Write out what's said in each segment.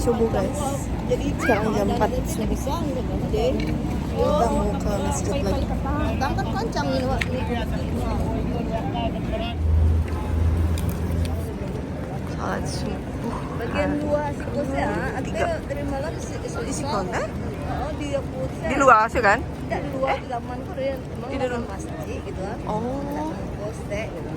subuh guys. Sekarang jam 4 subuh. Kita mau ke masjid lagi. Tangkat kancang ini Wak. Salat subuh. Bagian luar sikosnya, ada terima lagi Di Sikone? Oh, di Putih. Di luar sih kan? Tidak di luar, di laman Korea. Di dalam masjid gitu kan. Oh. Poste gitu.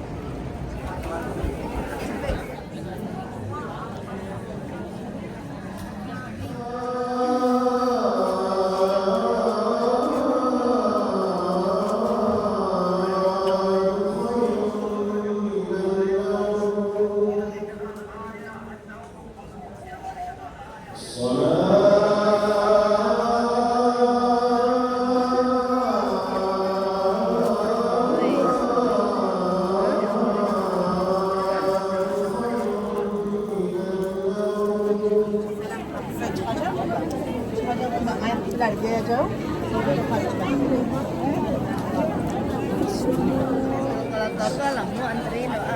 Kalau kakak lah mau anterin doa.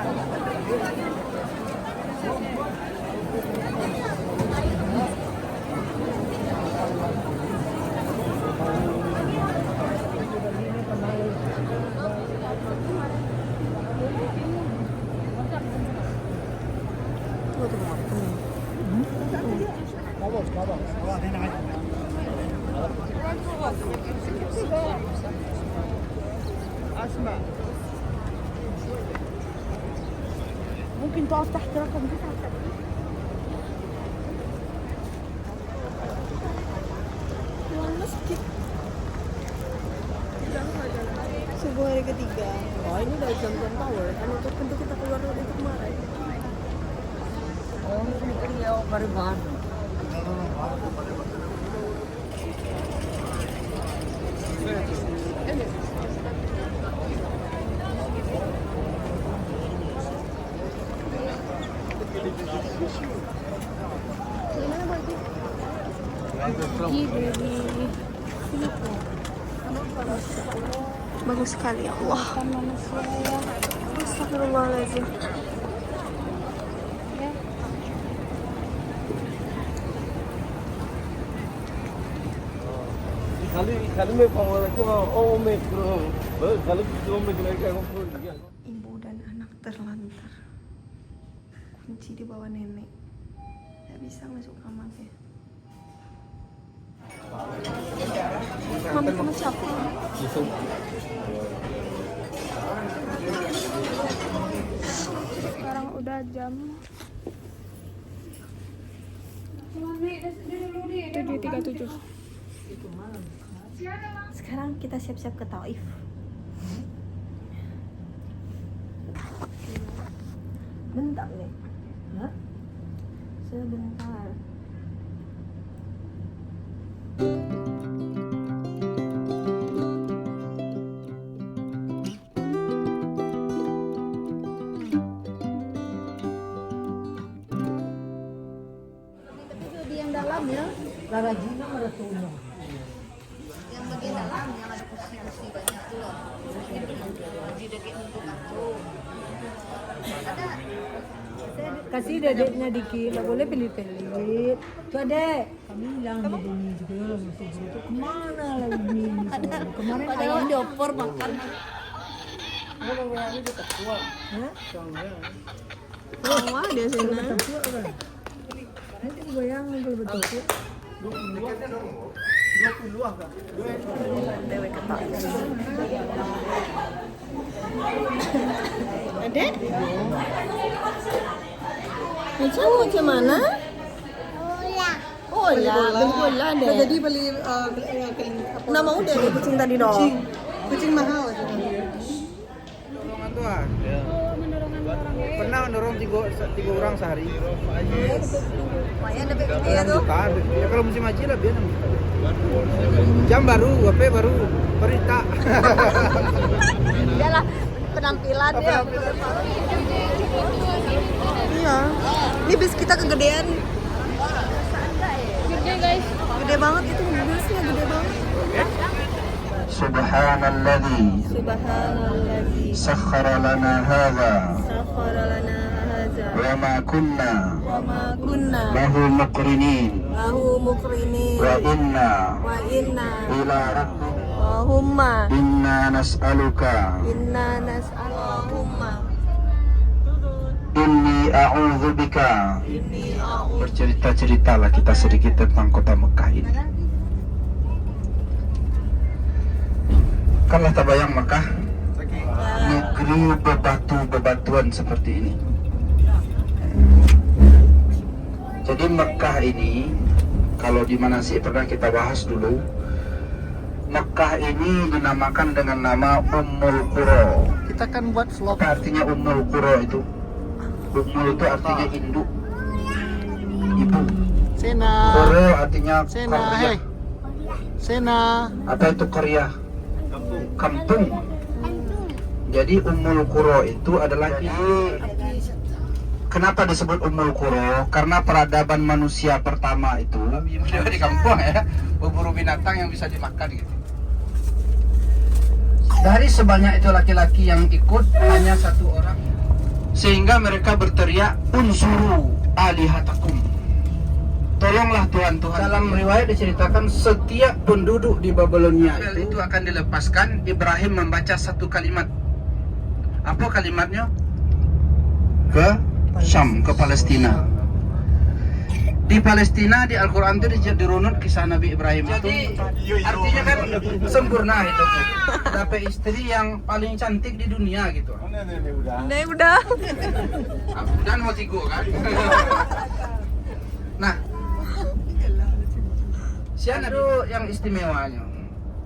ممكن تقف تحت رقم 9. Masjid. Subuh hari ketiga. Oh ini udah jam-jam tower. Kan untuk pintu kita keluar dari kemarin. Oh, ini dia baru banget. Bagus sekali ya Allah. Astagfirullahaladzim. Ibu dan anak terlantar. Kunci di bawah nenek. Gak bisa masuk kamar ya. Mami sama siapa? Sekarang udah jam 7.37. Sekarang kita siap-siap ke Taif. Bentar nih. Hah? Sebentar. Larajina Maratuno. Yang bagian dalam yang ada kursi-kursi banyak tuh loh. Di dekat untuk aku. Ada. Kasih dedeknya dikit, nggak boleh pelit-pelit. Tuh adek, kami bilang di sini juga masih itu kemana lagi? Kemarin Padahal diopor makan. Wah, dia sana. Nanti bayangin kalau betul. Dewe ke Taif. Adek? Macam mana? Bola deh. Jadi beli Nggak mau deh kucing tadi dong. kucing mahal. Mendorong tuan. Pernah mendorong tiga orang sehari. Lumayan dapat gede ya tuh. Bukan. Ya kalau musim haji lah biar jam baru, WP baru, berita. Dia lah penampilan dia. Iya. Ini bis kita kegedean. Gede guys. Gede banget itu bisnya, gede banget. Subhanalladzi Subhanalladzi sakhkhara lana hadza sakhkhara lana hadza wa ma kunna lahu muqrinin wa inna ila rabbina inna nas'aluka inni a'udzubika. Bercerita-ceritalah kita sedikit tentang kota Mekah ini. Kanlah terbayang Mekah, negeri bebatuan seperti ini. Jadi Mekah ini, kalau di Manasik pernah kita bahas dulu, Mekah ini dinamakan dengan nama Ummul Qura. Kita kan buat vlog. Apa artinya Ummul Qura itu? Ummul itu artinya induk, ibu. Sena. Qura artinya Sena. qarya. Sena. Apa itu qarya? Kampung. Jadi Ummul Qura itu adalah ini. Kenapa disebut Ummul Qura? Karena peradaban manusia pertama itu di kampung ya, berburu binatang yang bisa dimakan gitu. Dari sebanyak itu laki-laki yang ikut hanya satu orang, sehingga mereka berteriak unsuru alihatakum, tolonglah Tuhan-Tuhan. Dalam riwayat diceritakan setiap penduduk di Babilonia itu akan dilepaskan. Ibrahim membaca satu kalimat. Apa kalimatnya? Ke Syam, ke Palestina. Di Palestina di Al-Quran itu dirunut kisah Nabi Ibrahim. Jadi artinya kan sempurna itu. Dapat istri yang paling cantik di dunia gitu. Nih udah. Dan mau tigo kan. Nah, siapa itu yang istimewanya?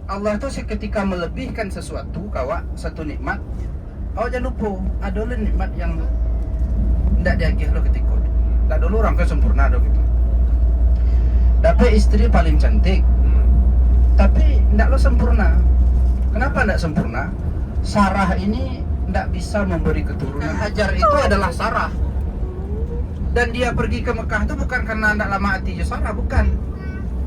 Allah itu seketika melebihkan sesuatu, kawa satu nikmat. Oh jangan lupa, ada nikmat yang tidak diagih lo ketika. Tak dulu orang kan sempurna do gitu. Dapat istri paling cantik, tapi tidak lo sempurna. Kenapa tidak sempurna? Sarah ini tidak bisa memberi keturunan. Hajar itu adalah Sarah. Dan dia pergi ke Mekah itu bukan karena tidak lama hati ya Sarah, bukan.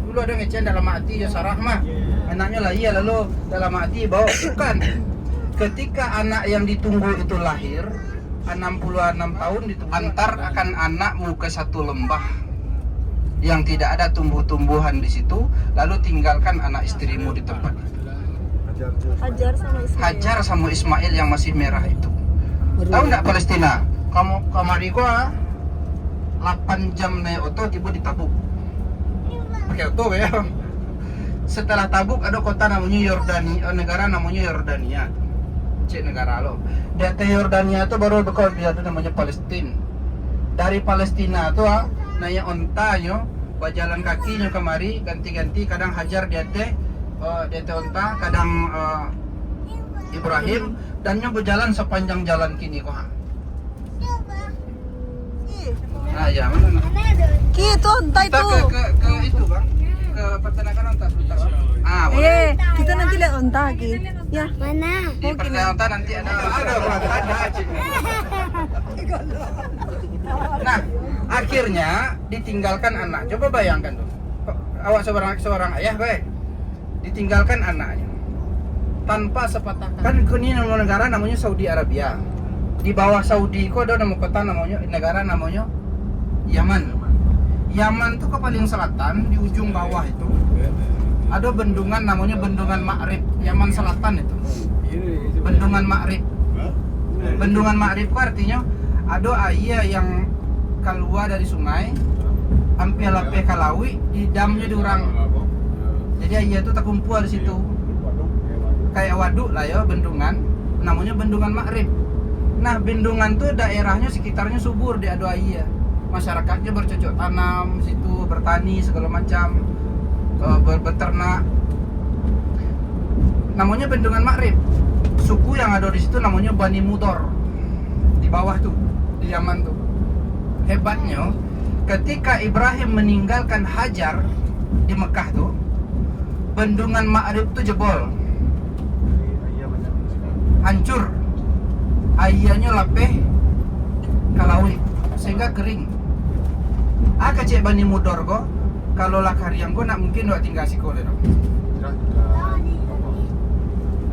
Dulu ada ngecen dalam hati ya Sarah mah. Anaknya lah iya lalu dalam hati bawa, bukan. Ketika anak yang ditunggu itu lahir, 66 tahun antar akan anakmu ke satu lembah yang tidak ada tumbuh-tumbuhan di situ, lalu tinggalkan anak istrimu di tempat itu. Hajar sama Ismail yang masih merah itu. Tahu nggak Palestina? Kamu kamari gua 8 jam naik oto tiba di Tabuk. Pakai oto ya. Setelah Tabuk ada kota namanya Yordania, negara namanya Yordania. Cek negara lo. Dari Yordania itu baru bekal itu namanya Palestina. Dari Palestina itu naik onta yo, berjalan kakinya kemari ganti-ganti, kadang Hajar dia teh onta, kadang Ibrahim, dan nyo berjalan sepanjang jalan kini kok. Nah ya mana? Gitu onta Kita itu. ke itu bang, ke peternakan onta sebentar. Ah boleh. Kita nanti lihat onta lagi. Ya. Di peternakan onta nanti ada Nah, akhirnya ditinggalkan anak. Coba bayangkan tuh. Awak seorang ayah, baik. Ditinggalkan anaknya. Tanpa sepatah kata. Kan ini nama negara namanya Saudi Arabia. Di bawah Saudi kok ada nama kota namanya, negara namanya Yaman. Yaman tuh ke paling selatan di ujung bawah itu. Ada bendungan namanya Bendungan Ma'rib, Yaman Selatan itu. Bendungan Ma'rib. Bendungan Ma'rib itu artinya ada air yang keluar dari sungai hampir lape kalawi di damnya diurang. Jadi air itu terkumpul di situ. Kayak waduk lah ya, bendungan. Namanya Bendungan Ma'rib. Nah, bendungan tuh daerahnya sekitarnya subur, di ada air. Masyarakatnya bercocok tanam situ, bertani segala macam, beternak. Namanya Bendungan Ma'rib. Suku yang ada di situ namanya Bani Mudor. Di bawah tuh, di Yaman tuh. Hebatnya, ketika Ibrahim meninggalkan Hajar di Mekah tuh, Bendungan Ma'rib tuh jebol, hancur, airnya lapeh kalawi sehingga kering. Cek Bani Mudor kok, kalau lah kariang kok nak mungkin wak tinggal sekolah dong.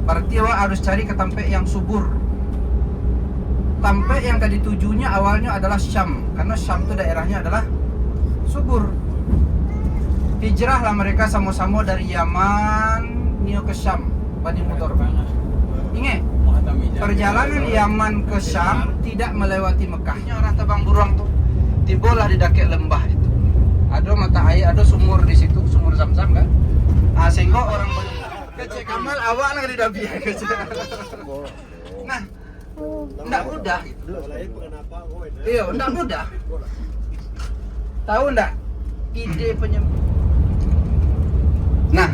Berarti wak harus cari ke tempat yang subur. sampai yang tadi tujunya awalnya adalah Syam, karena Syam itu daerahnya adalah subur. Hijrahlah mereka sama-sama dari Yaman ke Syam, Bani Mudhar. Ingat, perjalanan Yaman ke Syam tidak melewati Mekah. Orang Tabang Burang tuh tibalah di dakek lembah itu. Ada mata air, ada sumur di situ, sumur Zam-Zam kan. Sehingga orang kecek Kamal awak nak di dabi. Nah, enggak mudah gitu. Iya, enggak mudah. Tahu enggak ide penyembuh? Nah,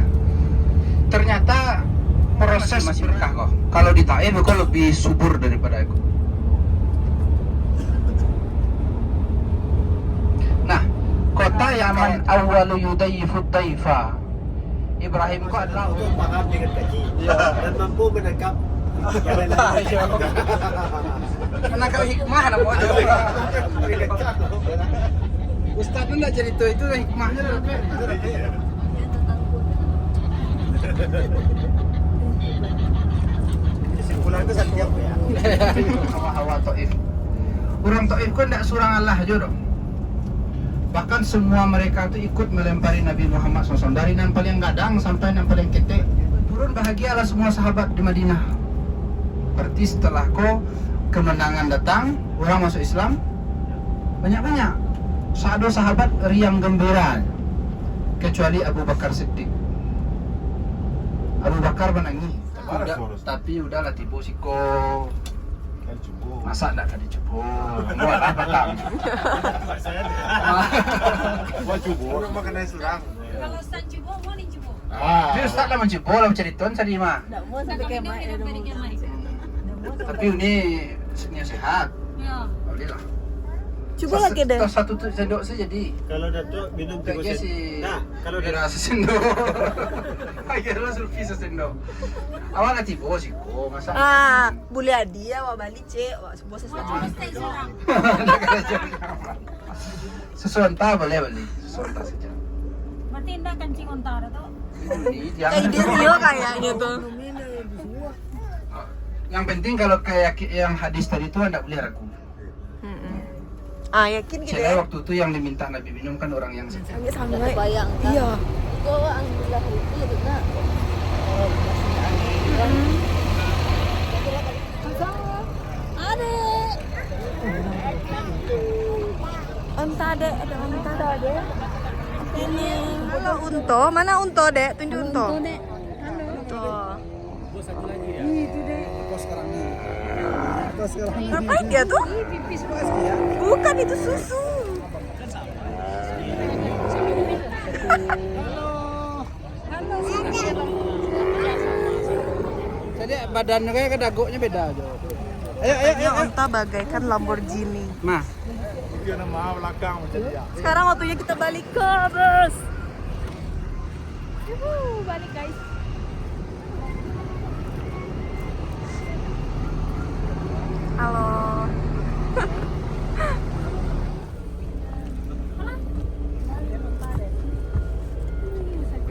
ternyata proses masih berkah kok. Kalau di Taif kok lebih subur daripada aku. Nah, kota Yaman awwalu yudayyifu taifa. Ibrahim kok adalah paham dengan gaji dan mampu menangkap menangkap hikmah namanya. Ustaz itu enggak cerita itu hikmahnya. kesimpulan itu setiap ya. Hawa Taif. Orang Taif kan tidak surang Allah aja dong. Bahkan semua mereka itu ikut melempari Nabi Muhammad SAW dari yang paling gadang sampai yang paling ketek. Turun bahagialah semua sahabat di Madinah. Berarti setelah kemenangan datang, orang masuk Islam banyak-banyak. Sado sahabat riang gembira, kecuali Abu Bakar Siddiq. Abu Bakar menangis. Tapi udahlah tipu siko. Masa enggak kan dicubo? Buat apa tak? Wah cubo orang makan nasi serang. Kalau Ustaz cubo, mau nih cubo. Dia Ustaz lah mencubo lah menceriton tadi mah. Nggak mau sampai kayak main. Tapi ini sehat. Ya. Alhamdulillah. Coba lagi deh. Satu sendok saja di. Kalau Datuk minum 3 Kayaknya si sen. Nah, kalau kira sesendok. Kira Sulfi sesendok. Awal nanti bos iko masa. Boleh dia wa balik cek, wa sebuah sesuatu. Sesuatu boleh beli. Sesuatu saja. Berarti indah kancing ontara tuh. Kayak dia Rio kayaknya tuh. Yang penting kalau kayak yang hadis tadi itu anda boleh ragu. Yakin gitu Saya ya. waktu itu yang diminta Nabi minum kan orang yang sehat. Sangat Bayang. Iya. Kau alhamdulillah itu benar. Ada. Onta dek, ada onta dek. Ini. Halo Unto, mana Unto dek? Tunjuk Unto. Unto. Ngapain dia tuh? Bukan, itu susu. Jadi badannya kayak dagoknya beda aja. Katanya onta bagaikan Lamborghini. Nah, dia nama belakang macam dia. Sekarang waktunya kita balik ke bus. Balik guys. Halo.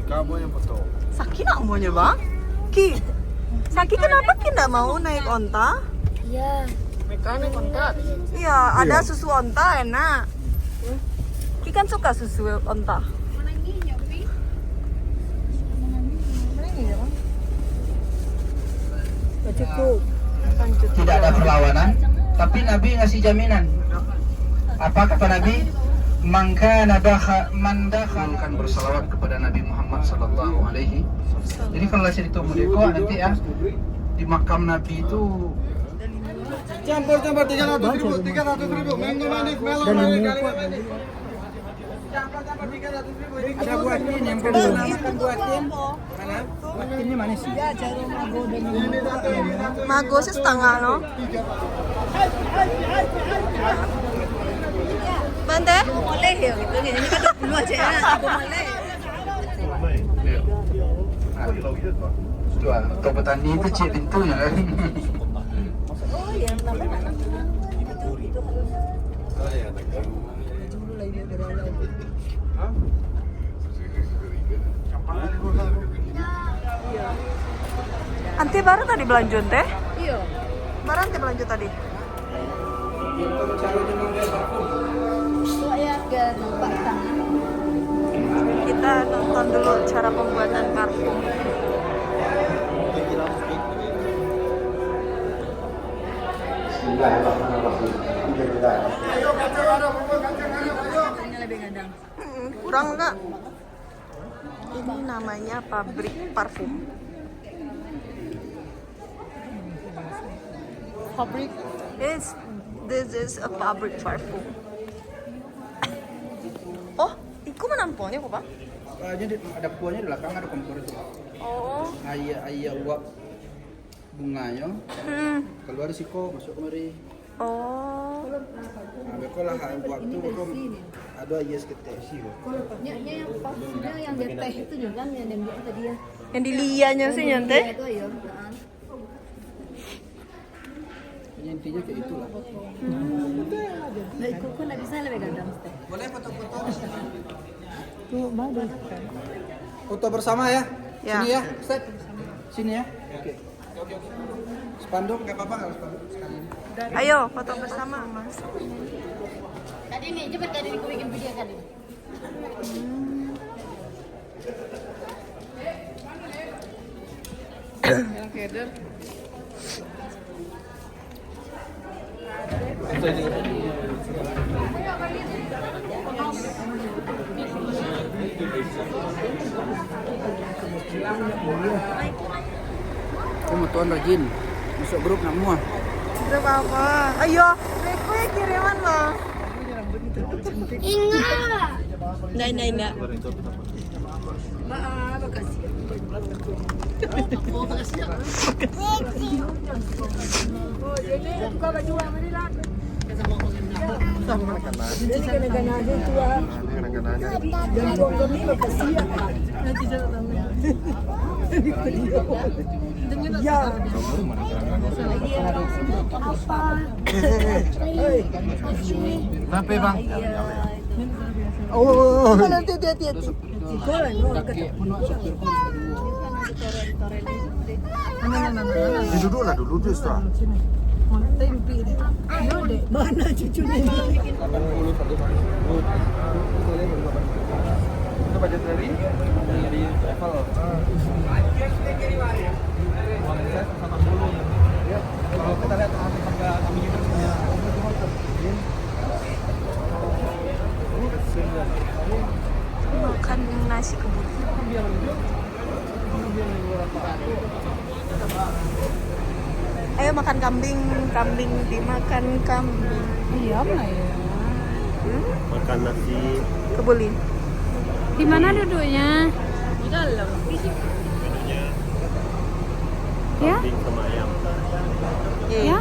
Kamu yang betul. Saki nak maunya bang? Ki, Saki kenapa Ki nggak mau naik onta? Iya. Mereka naik onta. Iya, ada susu onta enak. Ki kan suka susu onta. Cukup. tidak ada perlawanan, tapi Nabi ngasih jaminan. Apa kata Nabi? Man dakhalkan bersalawat kepada Nabi Muhammad sallallahu alaihi. Jadi kalau cerita Mudeko nanti ya di makam Nabi itu Campur 300.000. Mango manis, melon manis, kali manis. ada buatin yang kedua kan buatin. Mana? Buatinnya manis sih. Mago sih setengah no. Bante? Boleh ya gitu. Ini kan 20 aja ya. Boleh. Tuh, toko petani itu cek pintunya kan. Oh, yang namanya Anti baru tadi belanjut teh? Iya. Baru anti belanjut tadi. Pintar caranya mengambil parfum. Itu ya biar nampak tangan. Kita nonton dulu cara pembuatan parfum. Ini lebih gadang. Kurang enggak? Ini namanya pabrik parfum. Pabrik. This is a public parfum. Oh, iku menampungnya kok, Pak? Jadi ada kuahnya di belakang, ada kompor itu. Oh. Ayah uap bunganya keluar siko masuk kemari. Oh. Nah, bekolah uap itu bekom ada ayah seketek sih. Nya yang parfumnya yang dia teh itu juga kan yang dia tadi ya. Yang dilianya sih nyantai. Itu ya. Heeh. Intinya kayak itulah. Nah, ikut pun bisa lebih gadang. Boleh foto-foto? Tuh, mana? Foto bersama ya. Ya. Sini ya, Ustaz. Sini ya. Oke. Spanduk nggak apa-apa nggak spanduk sekali. Ayo foto bersama, Mas. Tadi nih, cepat tadi aku bikin video kali. Aku mau tuan rajin masuk grup nak muah. Grup apa? Ayo, kue kiriman loh. Ingat. Enggak. Maaf, makasih. Oh, makasih. Oh, jadi buka baju apa ni lah? Ini kena-kena aja tua. Dan buang kami makasih ya. Nanti saya tahu. Ya. Apa? Kenapa bang? Oh, nanti hati-hati. Sekolah, no, Duduklah dulu tu Ustaz. Mana cucunya ini? Itu budget dari travel. Kalau kita lihat harga kami itu punya Makan nasi kebuli. Ayo makan kambing dimakan kambing. Iya, lah ya. Makan nasi. Kebuli. Di mana duduknya? Di dalam. Ya? Kambing sama ayam. Ya.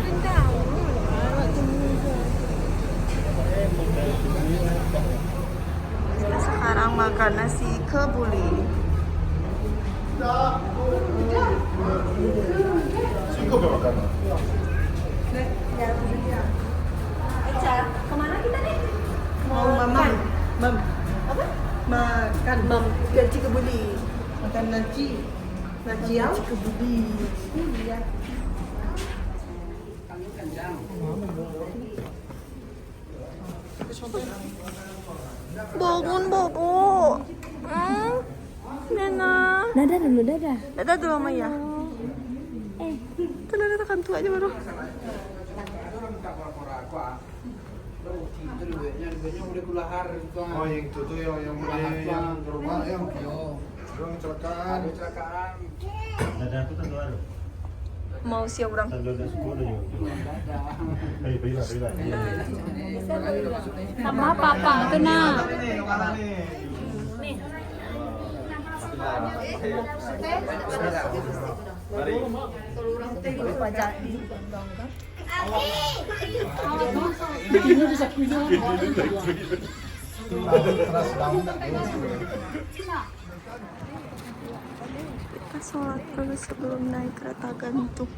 Kita sekarang makan nasi kebuli. Cukup ya makan. Kemana kita nih? Mau makan. Apa? Makan nasi kebuli. Makan nasi yang kebuli. Iya. Bangun Bobo. Nena. Dadah dulu, dadah. Dadah dulu sama ya. Telah datang tua aja baru. Oh yang itu tuh yang beli yang ke rumah yang kecelakaan. Dadah tu tak ada. Mau siap orang. Tak ada sekolah juga. Bila. Sama papa tu nak. Kita sholat dulu sebelum naik kereta gantung.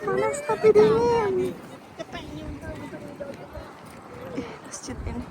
Panas tapi dingin. Masjid ini.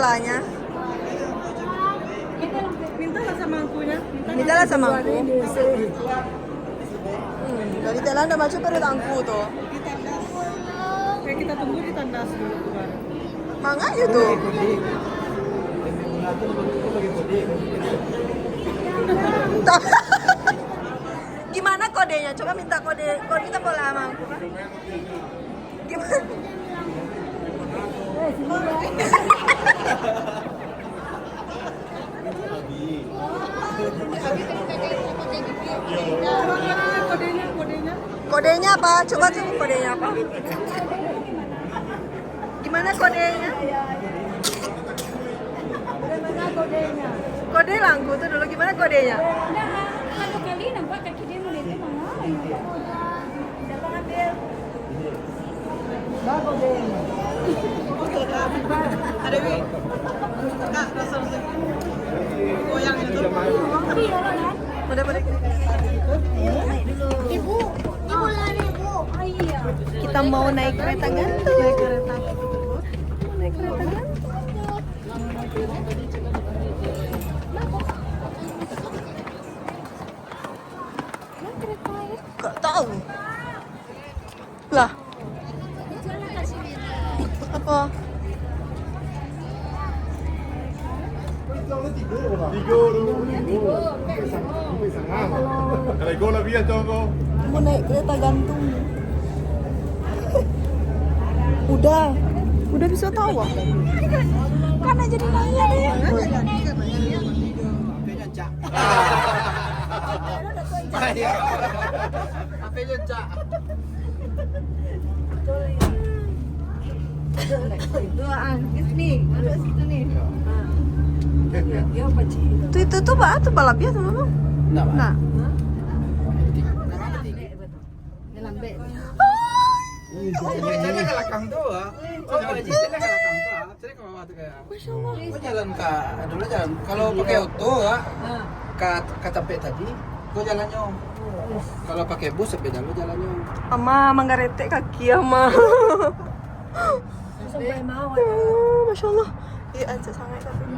polanya. Mintalah sama angkunya. Mintalah sama aku. Dari jalan udah macam pada tangku tuh. Kayak kita tunggu di tandas dulu keluar. Makanya tuh. Gimana kodenya? Coba minta kode kita boleh sama aku kan? Gimana? Kodenya apa? Coba kodenya apa? Gimana kodenya? Kode langku tuh dulu gimana kodenya? Satu kali nampak kaki dia melihat mana? Ada Wi. Kak, rasa goyang itu. Udah pada. Ibu lari ibu. Oh iya. Kita mau naik kereta gantung. Naik kereta. Naik kereta gantung. Gak tahu. Lah. Apa? Kalau gue lebih ya Joko. Mau naik kereta gantung. Udah bisa tahu. Karena jadi nanya deh. HP-nya Cak. Itu tuh Pak, tuh balap ya sama Bang. Nah. Saya ke belakang tuh. Oh, saya ke belakang tuh. Saya ke bawah tuh kayak. Oh, jalan dulu jalan. Kalau pakai auto ke sampai tadi, gua jalannya. Kalau pakai bus sepeda lu jalannya. Ama manggarete kaki ama. Sampai mau. Masya Allah. Iya aja sangat tapi.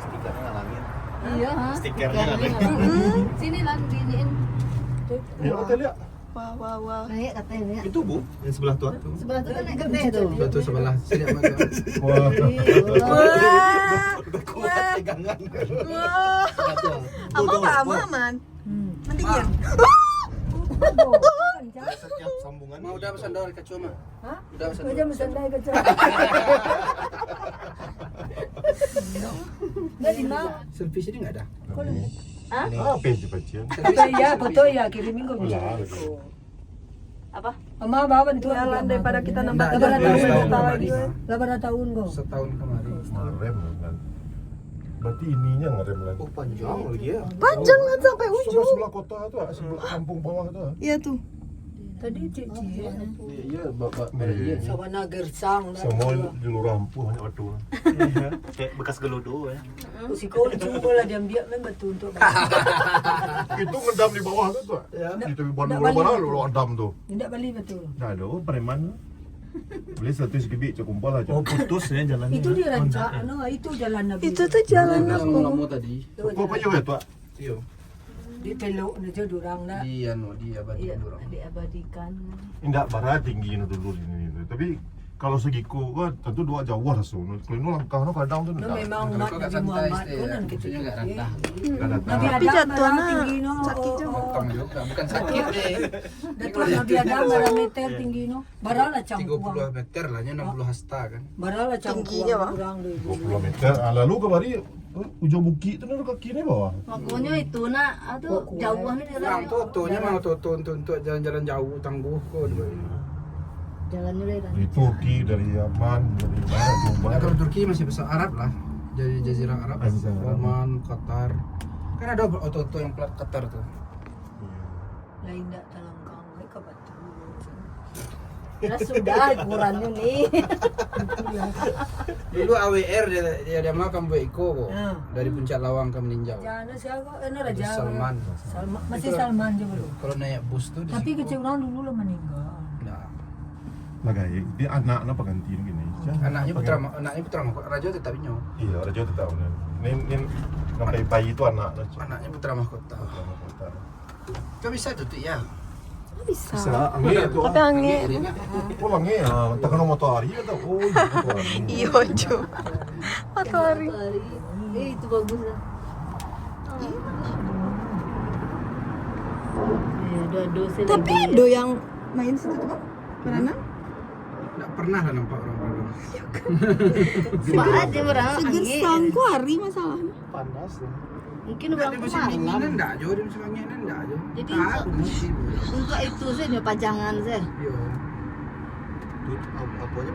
Stikernya ngalangin. Iya, ha? Stikernya ngalangin. Sini lah diniin. Ya, hotel ya. Wah. Naik katanya. Itu Bu, yang sebelah tuh. Sebelah tu kan naik kereta tu. Betul sebelah sini sama gua. Wah. Wah. Udah kuat pegangan. Wah. Ama Pak aman. Nanti ya. Setiap sambungan. Mau udah pesan dari ke cuma. Hah? Udah pesan. Aja mesandai ke Dari mau. Selfie sini enggak ada. Apa yang dibacain? Betul ya, kirimin kok bisa. Apa? Ama bawa itu Jalan daripada kita nambah Nggak, tahun jadi kita setahun lagi. Lebaran tahun kok. Setahun kemarin. Ngerem kan. Berarti ininya ngerem lagi. Oh, panjang lagi ya. Panjang kan sampai ujung. Sebelah kota itu, sebelah kampung bawah itu. Iya tuh. Tadi cici. Iya, bapak Iya. Sawana gersang. Semua di luar Rampuh banyak waktu. Iya, kayak bekas gelodo ya. Usiko cuma lah diam dia memang betul untuk. Itu ngedam di bawah tuh tuh. Di tepi Bandung mana lu adam tuh. Tidak balik betul. Nah, ada preman. Beli 100 kubik cukup kumpul aja. Oh, putus ya jalannya. Itu dia rancak, itu jalan Nabi. Itu tuh jalan yang aku. kamu tadi. Kok apa ya tuh? Iya. Di peluk aja durang nak. Di anu di abadi dulu. Diabadikan. Enggak barat tinggi itu dulu ini. Tapi kalau segiku kan tentu dua jauh rasul. Kalau ini langkah no kadang tuh No enggak. memang umat Nabi Muhammad kan kita enggak rantah. Nabi Tapi Adam jatuh, marah nak. tinggi no. Sakit juga. Potong juga, bukan sakit deh. Datuk Nabi Adam marah meter tinggi no. Barala cangkuang. 30 meter lah, 60 hasta kan. Barala Tingginya, Pak. cangkuang kurang deh. 20 meter. Lalu kemari ujung bukit itu kaki kiri bawah. Makanya itu nak, aduh jauh ni dia. Orang totonya mau toto untuk jalan-jalan jauh tangguh kok. Jalan ni dia. Dari Turki, dari Yaman, dari mana Dubai. Kalau Turki masih besar Arab lah. Jadi Jazirah Arab, Jazirah Arab. Oman, Qatar. Kan ada auto yang plat Qatar tuh. Lain tak talangkang mereka betul. Dah sudah ukurannya ni. Dulu AWR dia makan buat Iko kok. Ya. Dari Puncak Lawang ke Meninjau. Jangan siapa, raja. Terus Salman. Masih Salman je belum. Kalau naik bus tuh di Tapi situ. kecil orang dulu lah meninggal. Nah, Lah gaya, dia anak apa ganti gini. Anaknya putra mahkota Raja tetap inyo. Iya, Raja tetap. Ini sampai bayi itu anak. Anaknya putra mahkota. Kau bisa tuh ya? Bisa. Angin itu. Tapi angin. Oh, angin ya. Takkan matahari atau oh, matahari. Iya, Jo. Matahari. Itu bagus lah. Dua-dua Tapi do yang main situ tuh, berenang? Nggak pernah lah nampak orang berenang. Cuma aja orang angin. Segersang hari masalahnya. Panas ya. Mungkin Nggak, orang di musim kemarin. dinginan enggak, Jo. Di musim anginan enggak, Jo. Jadi Aku musim. untuk itu sih dia pajangan sih. Yo.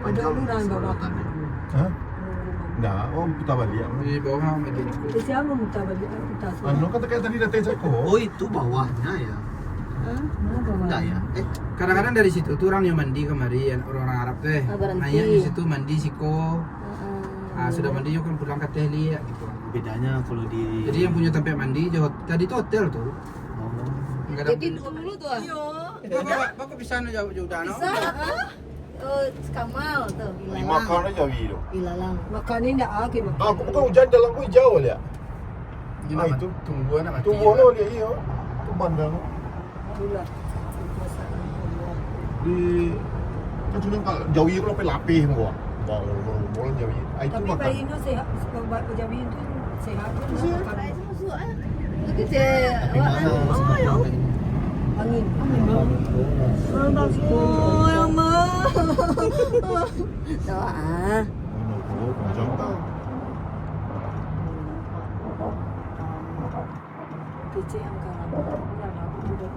Ada orang bawa. Hah? Nggak, oh putar balik. Di bawah Medina. Itu siapa minta balik kita semua. Anu kata kayak tadi datang Joko. Oh itu bawahnya ya? Enggak ya? Kadang-kadang dari situ tuh orang yang mandi kemarin, orang-orang Arab teh. berhenti. Nanya di situ mandi siko. Ah, sudah mandi yuk kan pulang ke Tehli ya gitu. Bedanya kalau di Jadi yang punya tempat mandi tadi tuh hotel tuh. Enggak ada. Jadi dulu tuh. Bapak bisa jauh-jauh danau. Bisa. Oh, Kamal tuh. Makan aja gitu. Ilalang. Makan ini enggak lagi makan. Aku bukan hujan jalan gue jauh ya. Gimana? itu. Tunggu anak mati. Tunggu lo dia iya. Pemandang Itulah. di kan sudah kalau jauh itu lo lapih gua. Mau jauh. Itu Tapi makan. bayi itu sehat, jawi itu sehat. Makan Lagi deh. oh ya angin. Oh, yang mah. Doa. PC yang kalah. Ya, aku juga.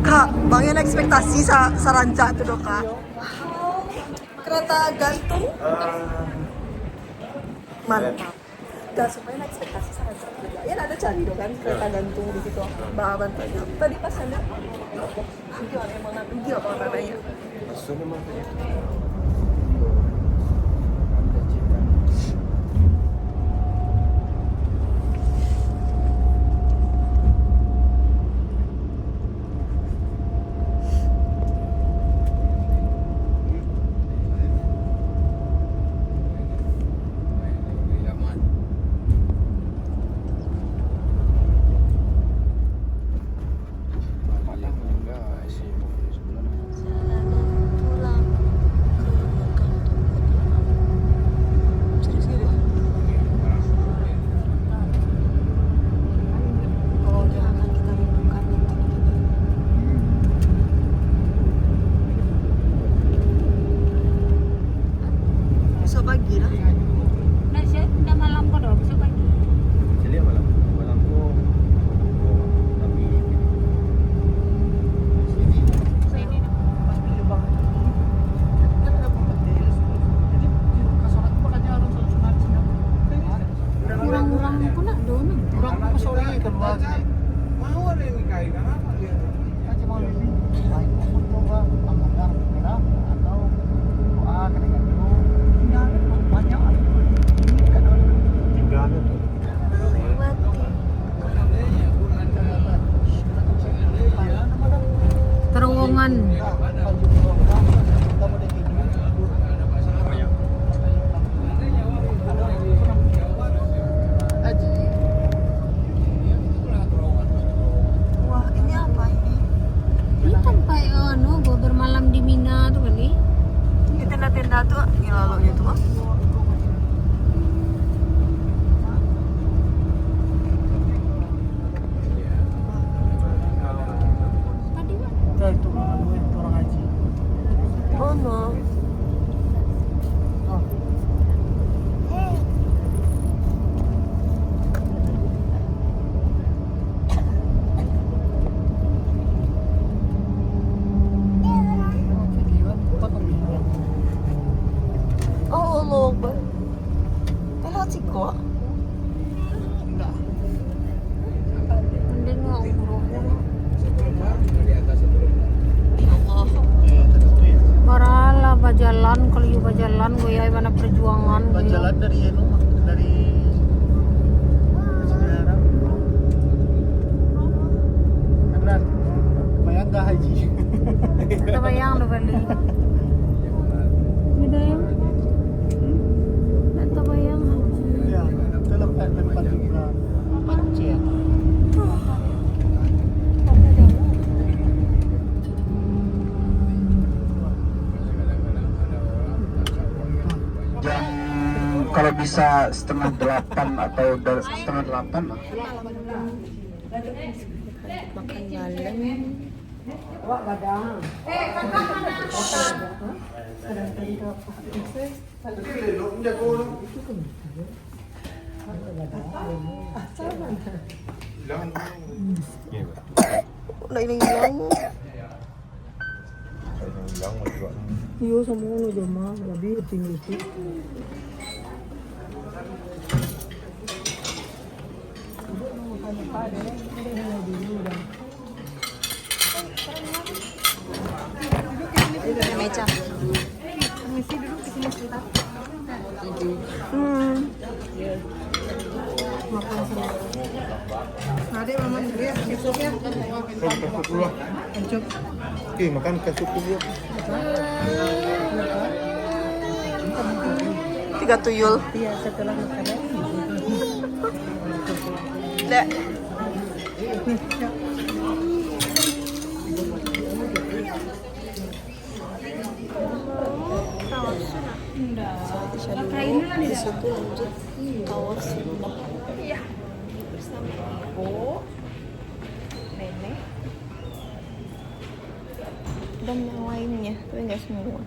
Kak, bangin ekspektasi sa Ranca itu dong, Kak. Kereta gantung. Mantap. Dan supaya ekspektasi sa Ranca juga. Ya ada cari dong kan kereta gantung di situ. Bahan tadi. Tadi pas ada. Gimana emang nanti apa namanya? Ciko. Mending nggak umroh. Iya, tentu ya. Marala bajalan kalau you bajalan gue ya mana perjuangan gue. Jalan dari dari sekarang. Karena bayang gak haji. Kita bayang lo balik. Beda ya. Kita bayang. Ya, itu lempar juga. Pancet. Kalau bisa 7:30 atau 7:30 lah. Makan malam. Wah, gadang. Udah hilang. Iya, sama lo jama, lebih tinggi sih. Meja. Permisi duduk di sini sebentar. Makan semua. Ada mama ya, besoknya. Oke, makan kasut dulu. 3 tuyul. Iya, setelah makan. Dek. Besok tuh lanjut Tower Sunda. Iya. Bersama ibu, nenek, dan yang lainnya, tapi nggak semua.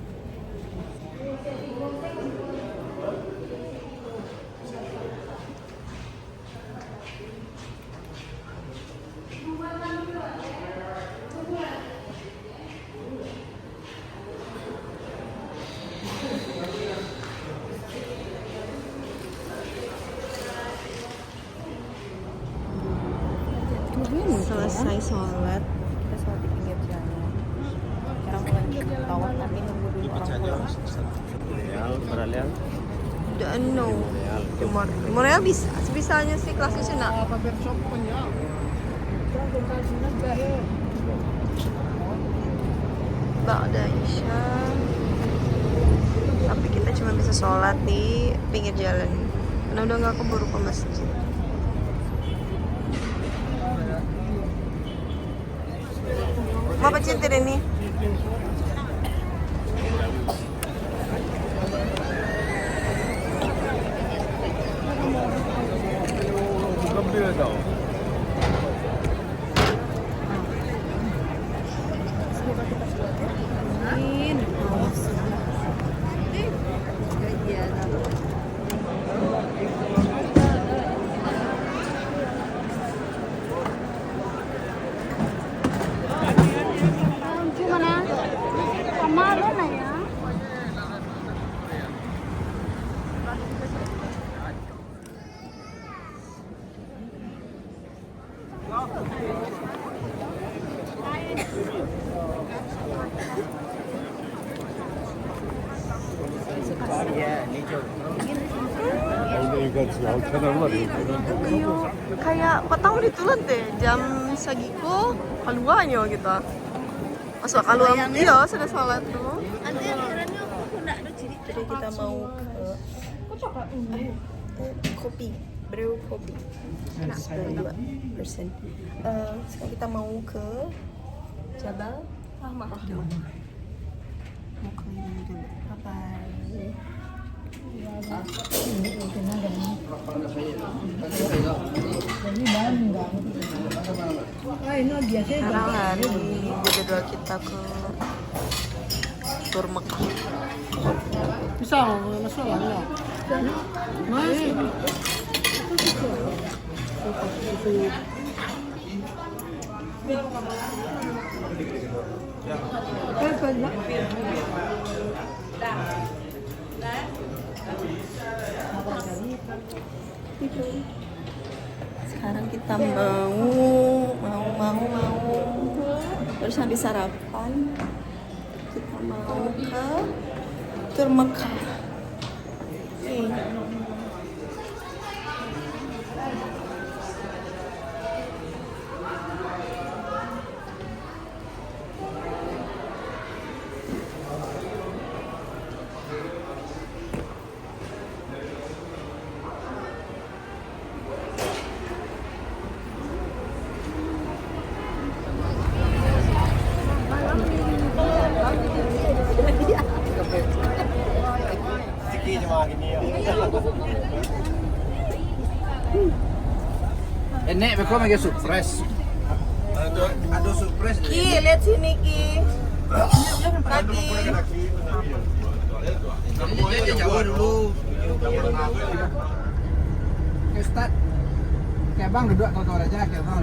Selesai sholat, kita sholat di pinggir jalan. Sekarang mau lanjut ke tower, tapi nunggu dulu orang pulang. Don't know. Timur bisa, sebisanya sih kelasnya sih nak. Ba'da Isya. Tapi kita cuma bisa sholat di pinggir jalan. Karena udah nggak keburu ke masjid. Mau apa cinta ini? Kayak patang ditulan deh jam segiku keluarnya kita masuk keluar iya sudah sholat tuh. Jadi kita mau ke kopi brew kopi 92%. Sekarang kita mau ke Jabal Rahmah. Mau ke ini dulu. Bye. Sekarang hari jadwal kita ke tur Mekah. Bisa, masalah ya. tidur. Sekarang kita mau terus habis sarapan kita mau ke Tur Mekah. Enek beko mage surprise. Ada surprise. Ki, lihat sini Ki. Lagi. Dia jauh dulu. Oke, start. Kayak bang duduk kau aja, kayak bang.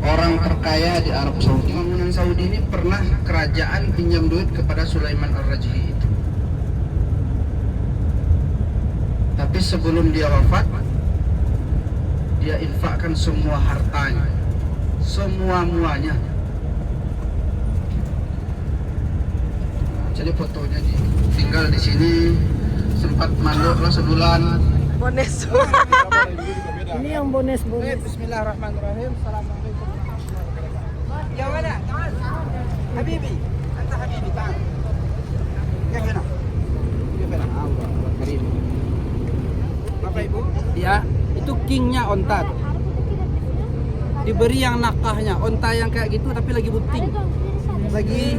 Orang terkaya di Arab Saudi, Imam Saudi ini pernah kerajaan pinjam duit kepada Sulaiman Al-Rajhi itu. Tapi sebelum dia wafat, dia infakkan semua hartanya, semua-muanya. Jadi fotonya tinggal di sini, sempat mandor lah sebulan. Bones. Ini yang bonus. Bismillahirrahmanirrahim. Assalamualaikum warahmatullahi wabarakatuh. Ya mana? Habibi, anta habibi, ta'al. Kayf hina? Kayf hina? Allah karim. Bapak Ibu, dia itu kingnya onta tuh. Diberi yang nakahnya, onta yang kayak gitu tapi lagi bunting. Lagi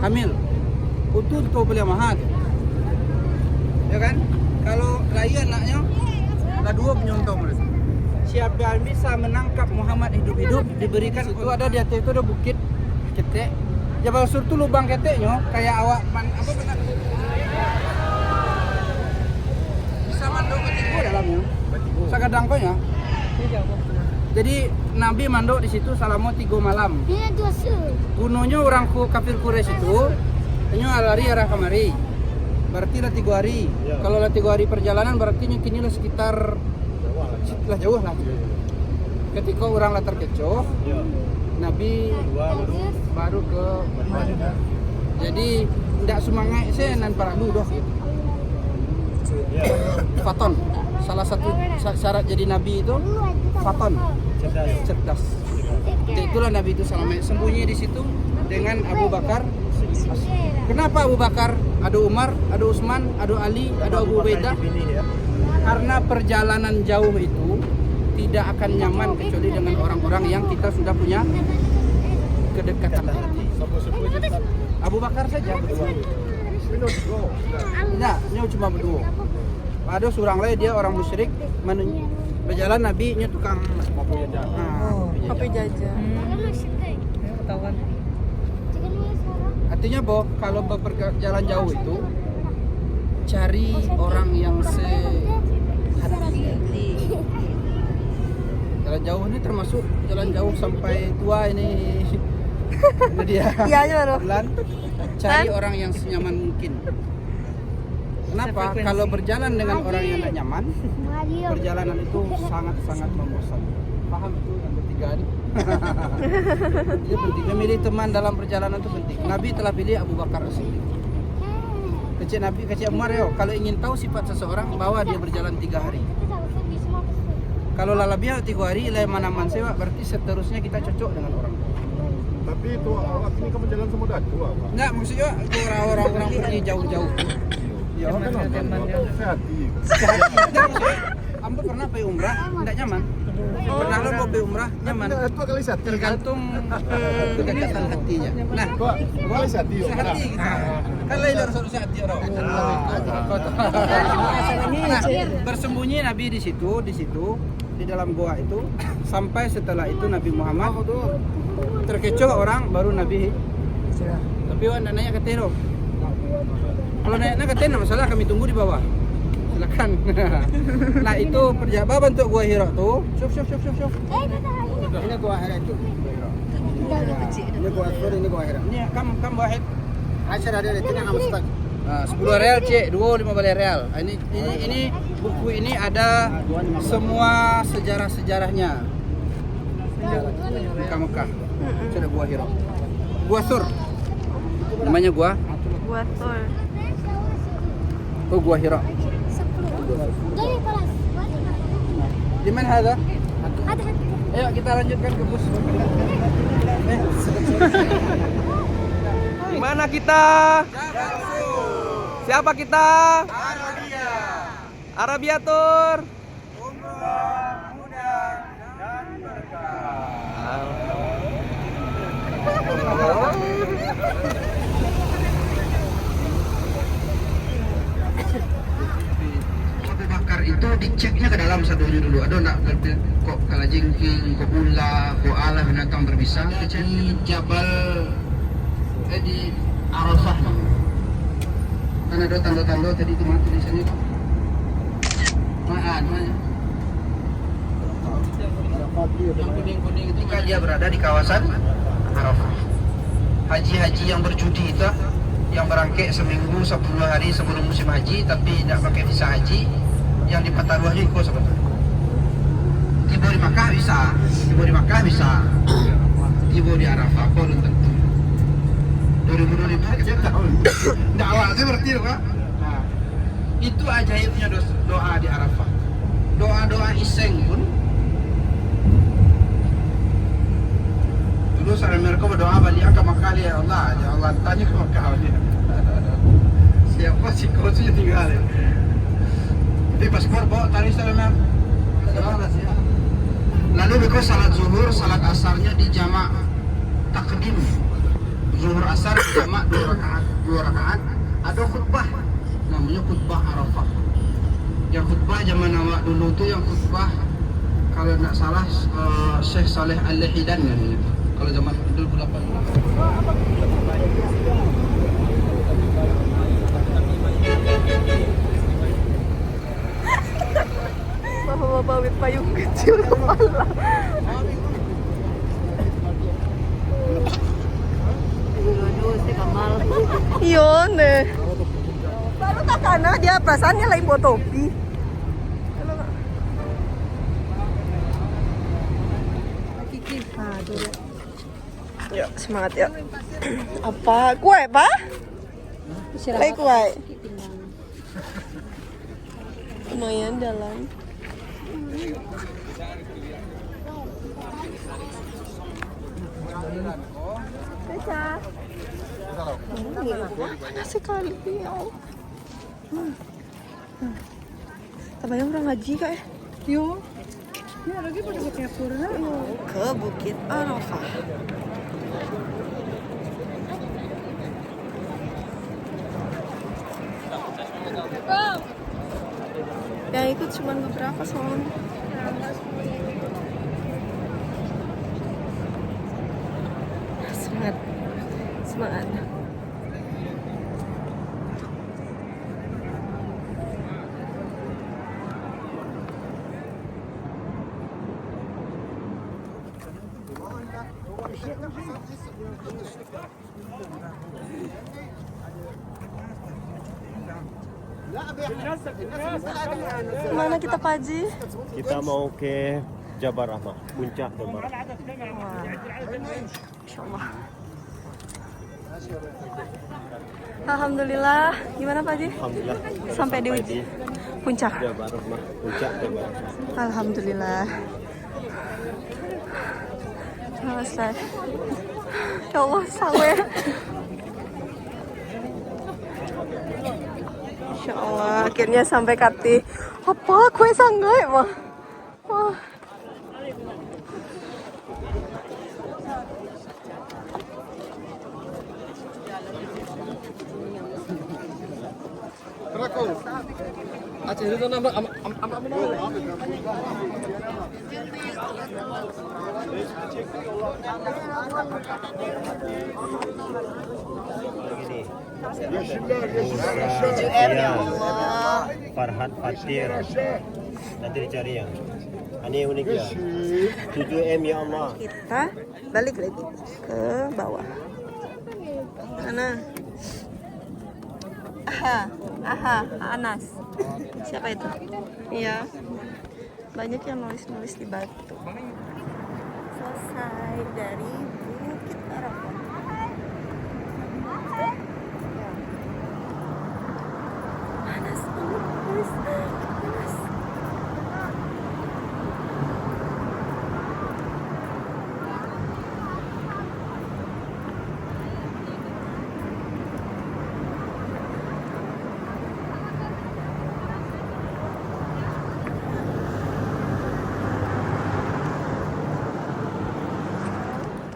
hamil. Itu boleh mahal. Ya kan? Kalau lagi anaknya ada 2 penyontoh mereka. Siapa yang bisa menangkap Muhammad hidup-hidup diberikan itu ada di atas itu ada bukit ketek. Jabal Sur itu lubang keteknya kayak awak apa benar? Bisa mandok ketiku dalamnya. Sakadang konya. Jadi Nabi mandok di situ selama 3 malam. Gunungnya orang kafir Quraisy itu hanya lari arah kemari. Berarti lah 3 hari. Kalau lah 3 hari perjalanan berarti kini lah sekitar jauh lah. Ketika orang lah terkecoh, Nabi baru ke Madinah. Jadi tidak semangat saya nan para doh gitu. Faton. Salah satu syarat jadi Nabi itu faton, cerdas. Itulah Nabi itu selama sembunyi di situ dengan Abu Bakar. Kenapa Abu Bakar? Ada Umar, ada Utsman, ada Ali, ada Abu Ubaidah. Karena perjalanan jauh itu tidak akan nyaman kecuali dengan orang-orang yang kita sudah punya kedekatan. Abu Bakar saja berdua. Tidak, dia cuma berdua. Ada seorang lain dia orang musyrik, berjalan Nabi nya tukang kopi jajan. Ketahuan. Artinya bahwa kalau berjalan jauh itu cari orang yang sehati. Jalan jauh ini termasuk jalan jauh sampai tua ini. Itu dia. Iya, Cari orang yang senyaman mungkin. Kenapa? Kalau berjalan dengan orang yang tidak nyaman, perjalanan itu sangat-sangat membosankan. Paham itu yang bertiga ini? Jadi penting. Memilih teman dalam perjalanan itu penting. Nabi telah pilih Abu Bakar As-Siddiq. Kecil Nabi, kecil Umar ya. Kalau ingin tahu sifat seseorang, bawa dia berjalan 3 hari. Kalau lalabia 3 hari, ilai manaman sewa, berarti seterusnya kita cocok dengan orang. Tapi itu awak ini kamu jalan sama datu apa? Enggak, maksudnya orang-orang pergi jauh-jauh. Ya, Kan sehati. Ambo pernah pergi umrah, tidak nyaman. Pernah lo mau pergi umrah, nyaman. Itu kali sehati. Tergantung kedekatan hatinya. Nah, Kali sehati. sehati kita. Kalau ini harus sehati orang. Nah, bersembunyi Nabi di situ di dalam goa itu sampai setelah itu Nabi Muhammad terkecoh orang baru Nabi. Tapi wan nanya ke Tero. Kalau naiknya ke tenda masalah kami tunggu di bawah. Silakan. Nah itu perjalanan bentuk gua Hira tuh. Syuf. Ini gua Hira itu. Ini gua Hira, ini gua Hira. Ini kam wahid. 10 ada di tengah 15. Nah, 10 real cek, 15 real. Nah, ini buku ini ada semua sejarah-sejarahnya. Mekah. Ada Gua Hira. Gua Sur. Namanya gua? Gua Sur. Oh, Gua Hira. Di mana ada? Ayo kita lanjutkan ke bus. Mana kita? Siapa kita? Arabia Tour. Umrah mudah dan berkah. Abu Bakar itu diceknya ke dalam sadonya dulu. Ada nak kok kalajengking, kok ular, kok alah binatang berbisa. Di Jabal di Arafah. Kan ada tanda-tanda tadi itu mati di sini kok. Namanya. Yang kuning-kuning itu kan dia berada di kawasan Arafah. Haji-haji yang berjudi itu yang berangkat seminggu 10 hari sebelum musim haji tapi tidak pakai visa haji yang di Pataruah itu sebetulnya. Tiba di Makkah bisa. Tiba di Arafah belum tentu. 2025 kita tahun. Dakwahnya berarti kan? Nah, itu ajaibnya doa di Arafah. Doa-doa iseng pun dulu saya mereka berdoa balik ke Makkah ya Allah tanya ke Makkah dia. Siapa sih kau sih tinggal? Di paspor bawa tadi saya lalu mereka salat zuhur, salat asarnya di jamak takdim. Zuhur asar di jamak 2 rakaat. Ada khutbah namanya khutbah Arafah. Yang khutbah zaman awak dulu tuh yang khutbah kalau tidak salah Syekh Saleh Al-Lahidan namanya. Kalau zaman dulu berapa? Bapak-bapak with payung kecil kepala. Iya nih. Lalu kakaknya dia perasaannya lain buat topi. Yuk semangat yuk. Apa? Kue pak? Lagi kue. Lumayan dalam. Caca. Panas sekali ya. Tabayang orang ngaji kak ya? Yo. Ya lagi pada pakai purna. Ke Bukit Arafah. Yang ikut cuma beberapa soalnya. Semangat. Mana kita Pak Haji? Kita mau ke Jabal Rahmah, puncak Jabal. Wah, insyaallah. Alhamdulillah, gimana Pak Haji? Alhamdulillah. Sampai di puncak. Jabal Rahmah, puncak Jabal. Alhamdulillah. Selesai. Ya Allah, sawer. Insya Allah, akhirnya sampai Kati. Apa? Kue sanggai mah. Wah. Aceh itu nama Farhat Fatir. Nanti dicari yang. Ini unik ya. 7M ya Allah. Kita balik lagi ke bawah. Mana? Aha, Anas. Siapa itu? Iya. Banyak yang nulis-nulis di batu. Selesai dari Bukit Arafah. Panas banget, guys. Panas.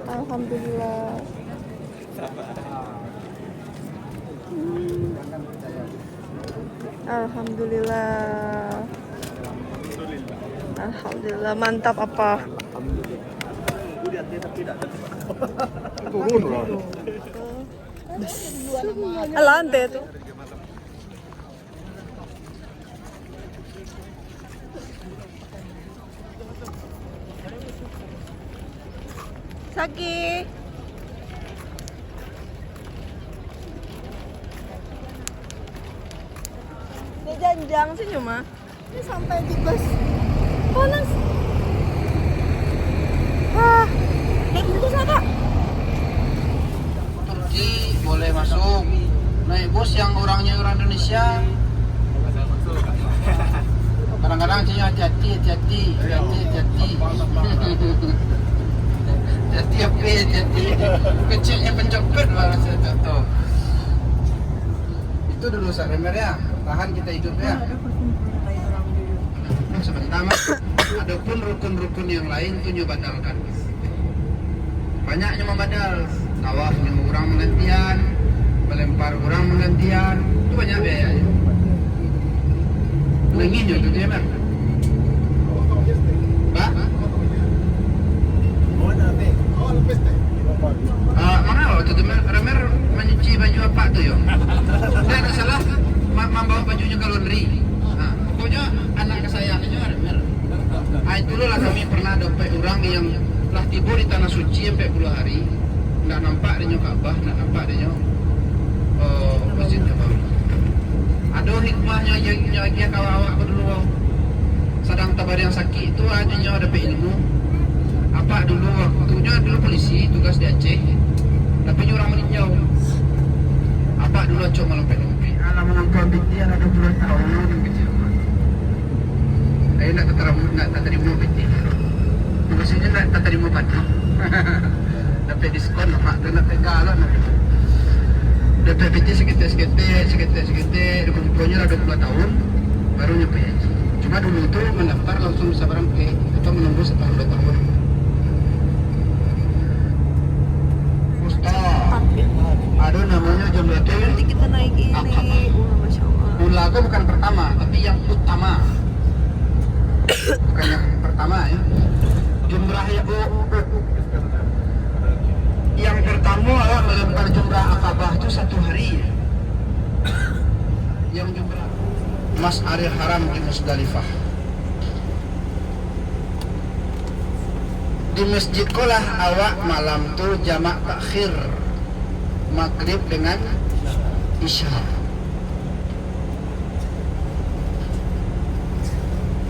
Alhamdulillah. Alhamdulillah. Alhamdulillah, mantap apa? Lantai tuh. Saki. Ini janjang sih cuma. Ini sampai di bus. Panas. Ah, naik bus apa? Turki boleh masuk. Naik bus yang orangnya orang Indonesia. Kadang-kadang sih hati-hati. Hati-hati. Kecilnya pencopet malah saya tak tahu. Itu dulu Saremer ya. Tahan kita hidup ya. Sebentar mas. Adapun rukun-rukun yang lain itu nyoba batalkan. Banyaknya membadal. Tawafnya orang menggantian, melempar orang menggantian, itu banyak biayanya. Nengin itu dia Mer. Pak? Mana waktu itu Mer mencuci baju apa tuh yo? Tidak ada salah, membawa bajunya ke laundry. Nah, pokoknya anak kesayangannya Mer. Itu lah kami pernah dapat orang yang telah tiba di tanah suci sampai 10 hari, nggak nampak dia Ka'bah, nggak nampak dia Masjid Nabawi. Ada hikmahnya yang kau awak dulu. Sedang tabar yang sakit itu aja dapat ilmu. Apa dulu waktunya dulu polisi tugas di Aceh, tapi orang meninjau. Apa dulu cuma lompat-lompat. Alam menangkap binti yang ada 20 tahun yang kecil. Saya nak terima binti. Maksudnya nak terima pati. Dapat diskon, mak tu nak tegalan. Dapat binti sekitar. Rupanya ada 20 tahun baru nyampe haji. Cuma dulu tu mendaftar langsung bisa barang atau menunggu setahun 2 tahun. Ada namanya Jamratul. Nanti kita naik ini. Masya Allah. Ulaga bukan pertama, tapi yang utama. Bukan yang pertama ya. Jumrah yang pertama adalah melempar jumrah Aqabah itu 1 hari. Yang jumrah Mas'aril Haram di Musdalifah. Di masjid kolah awak malam tu jamak takhir maghrib dengan isya.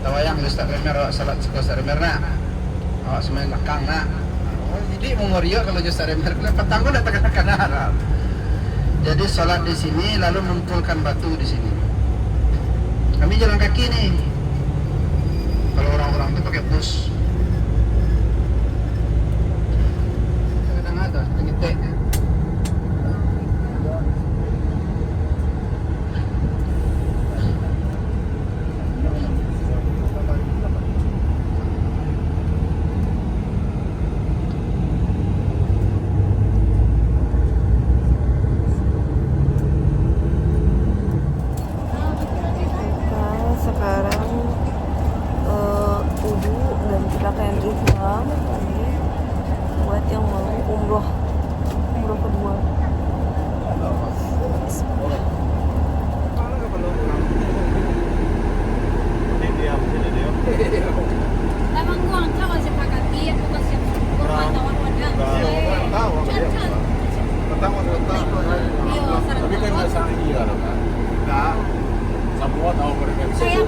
Tawayang Ustaz Remer awak salat Ustaz Remer nak. Awak semain belakang nak. Oh, jadi mengorio kalau Ustaz Remer petang pun datang ke kanan. Jadi salat di sini lalu mengumpulkan batu di sini. Kami jalan kaki nih. Kalau orang-orang itu pakai bus. Kadang ada ngetek.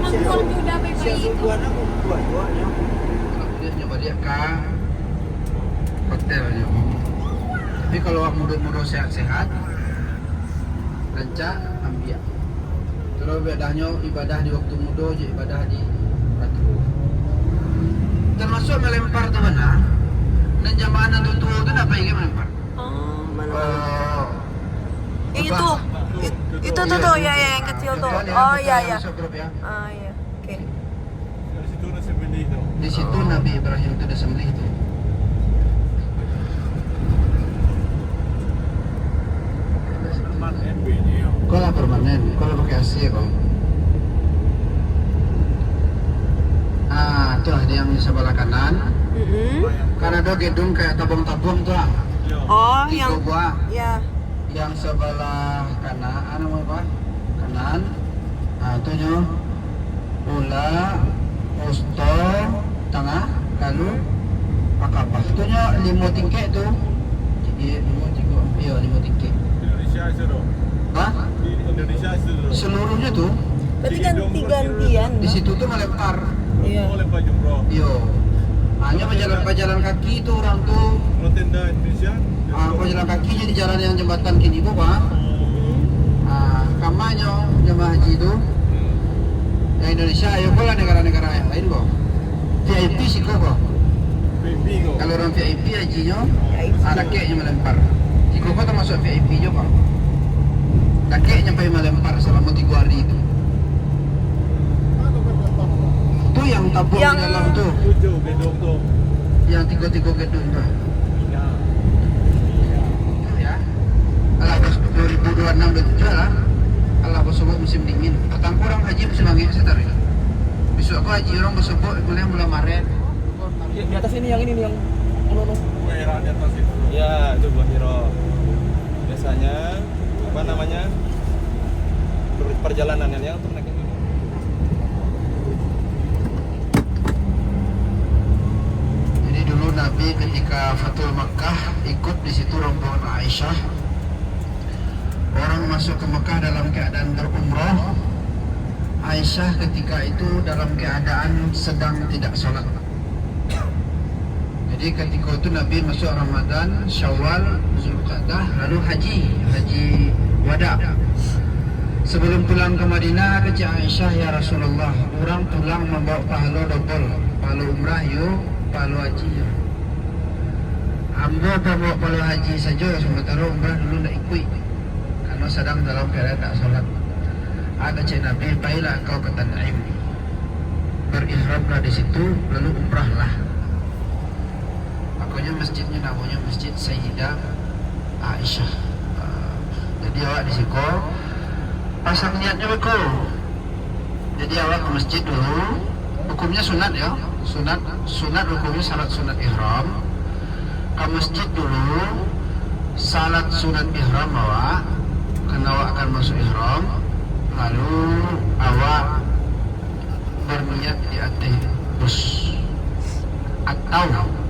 Perempuan muda baik-baik itu. Dia nyoba dia ke hotelnya. Tapi kalau muda-muda sehat-sehat, rancak ambil. Kalau bedanya ibadah di waktu muda, je ibadah di waktu tua. Termasuk melempar tu mana? Dan jamaah nanti tua tu apa yang melempar? Oh, mana? Oh, Yang itu tuh ya yang kecil tuh. Oh iya ya. Masuk grup ya. Ah iya. Oke. Di situ Nabi Ibrahim itu dah sembelih itu. Kau lah permanen, kau lah pakai AC kau. Ah, tu lah dia yang di sebelah kanan. Kan ada gedung kayak tabung-tabung tu lah. Oh, Tiga yang buah. ya. Yang sebelah kanan, apa? Kanan. Ah, tu nyo. Ula, usto, tengah, lalu akapah. Tu nyo 5 tingkit tu. Jadi 5 tingkit. Ya, 5 tingkit. Indonesia itu loh. Hah? Di Indonesia itu loh. Seluruhnya tu Berarti ganti-gantian. di situ tu melempar. Iya. Boleh baju bro. Yo. Hanya berjalan kaki tu orang tu. Kalau tenda Indonesia. Ah, berjalan kaki jadi jalan yang jembatan kini tu, Pak. Ah, kamarnya jemaah haji tu. Yang Indonesia, ayo pula negara-negara yang lain kok. VIP sih kok. Baby kok. Kalau orang VIP hajinya, raketnya melempar. Si koko termasuk VIP juga. Raketnya sampai melempar selama 3 hari itu. Itu yang tabung Yang- di dalam tu. Tujuh gedung tu. Yang 3 gedung tu. Ya. Ya. Alah 2026 dah tujuh lah. Alah bersebut musim dingin. Petang kurang haji musim angin saya tarik. Besok aku haji orang bersebut mulai Maret. Di atas ini yang ini yang Merah di atas itu. Ya, itu buah hiro. Biasanya apa namanya? Perjalanan yang untuk naik ini. Jadi dulu Nabi ketika Fatul Makkah ikut di situ rombongan Aisyah. Orang masuk ke Mekah dalam keadaan berumrah. Aisyah ketika itu dalam keadaan sedang tidak sholat. Jadi ketika itu Nabi masuk Ramadan, Syawal, Zulqa'dah, lalu haji wada. Sebelum pulang ke Madinah, kata Aisyah, ya Rasulullah, orang pulang membawa pahala double, pahala umrah yo, pahala haji yo. Ambo bawa pahala haji saja, sementara umrah dulu nak ikut, karena sedang dalam keadaan tak solat. Ada cik Nabi, baiklah kau ke Tan'im, berihramlah di situ, lalu umrahlah. Makanya masjidnya namanya Masjid Sayyidah Aisyah. Jadi awak di situ pasang niatnya betul. Jadi awak ke masjid dulu. Hukumnya sunat ya. Sunat hukumnya salat sunat ihram. Ke masjid dulu. Salat sunat ihram awak. Karena awak akan masuk ihram. Lalu awak berniat di atas bus. Atau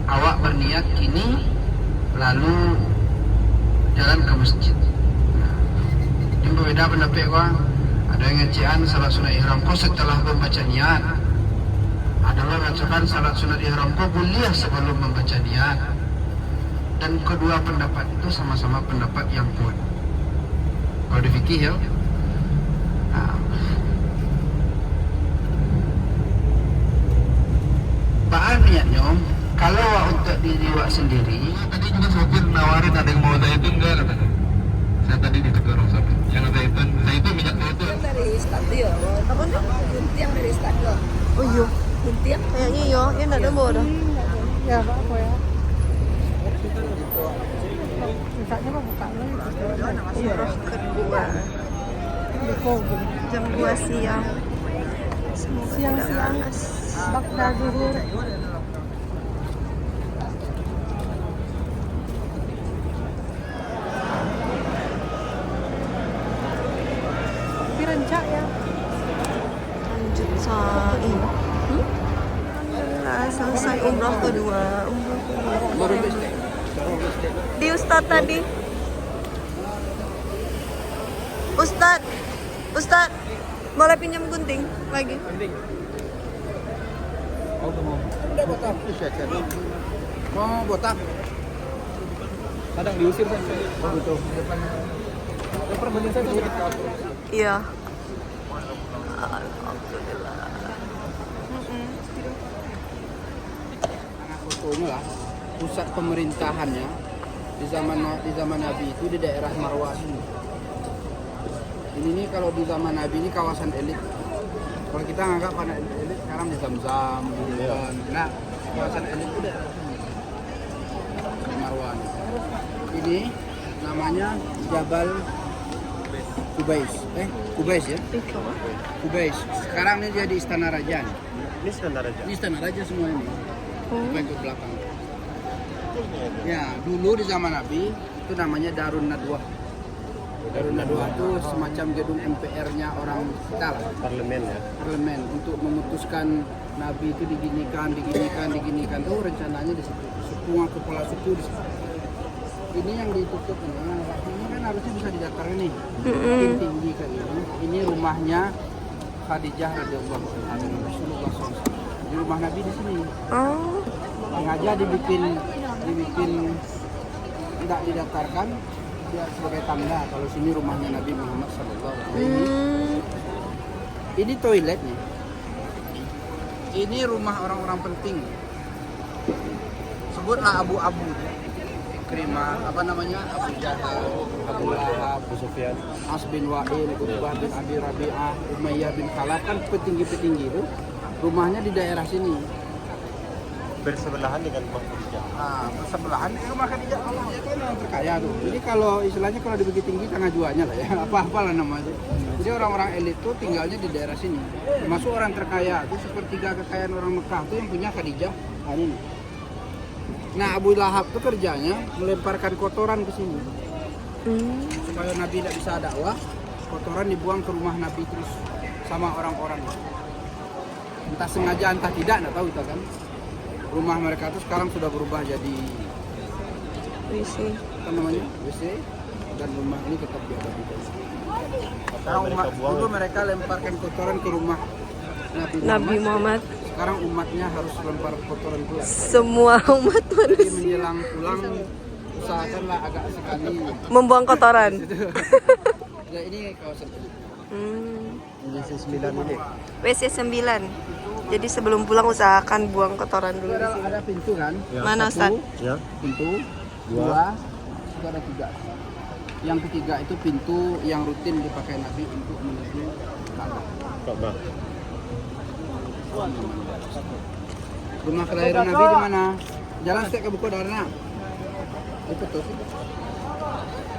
awak berniat kini lalu jalan ke masjid. Yang berbeda pendapat kau. Ada yang ngecian salat sunat ihram kau setelah membaca niat. Ada yang ngatakan salat sunat ihram kau boleh sebelum membaca niat. Dan kedua pendapat itu sama-sama pendapat yang kuat. Kalau di fikih ya. Bahan niatnya, kalau awak untuk diri awak sendiri, tadi juga sopir nawarin ada yang mau zaitun enggak katanya. Saya tadi ditegur orang sopir, yang zaitun minyak zaitun. Yang dari start ya. Apa tuh? Gunti yang dari start loh. Oh iya. Gunti yang kayaknya yo, ya enggak ada bodoh. Ya apa ya? Misalnya mau buka Umroh kedua. Jam 2 siang. Semoga Siang-siang. tidak panas. Bakda zuhur. Tapi rencak ya. Lanjut sa'i. Alhamdulillah selesai umroh kedua. Di Ustadz tadi. Ustadz Boleh pinjam gunting lagi? Udah botak. Mau botak? Kadang diusir kan. Oh gitu. Pernah bagian saya sedikit. Iya. Alhamdulillah. Nah, fotonya lah pusat pemerintahannya di zaman Nabi itu di daerah Marwah ini. Ini nih kalau di zaman Nabi ini kawasan elit. Kalau kita nganggap anak elit sekarang di Zamzam, gitu kan. Nah, kawasan elit itu daerah sini. Di Marwah. Ini namanya Jabal Kubais. Kubais ya? Kubais. Sekarang ini jadi Istana Raja nih. Ini standar aja. Ini Istana Raja semua ini. Sampai ke belakang. Ya, dulu di zaman Nabi itu namanya Darun Nadwah. Darun Nadwah itu semacam gedung MPR-nya orang kita lah. Parlemen ya. Parlemen untuk memutuskan Nabi itu diginikan. Tuh rencananya di situ. Semua kepala suku di situ. Ini yang ditutup ini kan harusnya bisa didaftar nih. Makin tinggi kayak ini. Ini rumahnya Khadijah radhiyallahu anha Rasulullah SAW. Di rumah Nabi di sini. Oh. Sengaja dibikin tidak didaftarkan biar sebagai tanda kalau sini rumahnya Nabi Muhammad SAW. Ini toiletnya. Ini rumah orang-orang penting. Sebutlah Abu-Abu. Ikrimah, apa namanya? Abu Jahal, Abu Lahab, Abu Sufyan. As bin Wa'il, Utbah bin Abi Rabi'ah, Umayyah bin Khalaf, kan petinggi-petinggi itu rumahnya di daerah sini. Bersebelahan dengan rumah Khadijah. Bersebelahan di rumah Khadijah. Dia kan orang terkaya tuh. Jadi kalau istilahnya kalau di Bukit Tinggi tengah juanya lah ya, apa-apalah namanya. Jadi orang-orang elit tuh tinggalnya di daerah sini. Termasuk orang terkaya, itu sepertiga kekayaan orang Mekah tuh yang punya Khadijah. Ini. Nah, Abu Lahab tuh kerjanya melemparkan kotoran ke sini. Supaya Nabi tidak bisa dakwah, kotoran dibuang ke rumah Nabi terus sama orang-orang. Entah sengaja entah tidak, enggak tahu kita kan. Rumah mereka tuh sekarang sudah berubah jadi WC. apa namanya? WC, dan rumah ini tetap diada di sini. Sekarang dulu mereka lemparkan kotoran ke rumah Nabi Muhammad. Sekarang umatnya harus lempar kotoran pula. Semua umat Jadi manusia menjelang pulang usahakanlah agak sekali membuang kotoran. Ya, ini kawasan ini. WC 9 ini. WC 9. Jadi sebelum pulang usahakan buang kotoran dulu di sini. Ada pintu kan? Mana Ustaz? Ya. Pintu, dua, itu ada tiga. Yang ketiga itu pintu yang rutin dipakai Nabi untuk menuju Ka'bah. Ka'bah. Rumah kelahiran Nabi di mana? Jalan setiap ke Buku Darna. Itu tuh.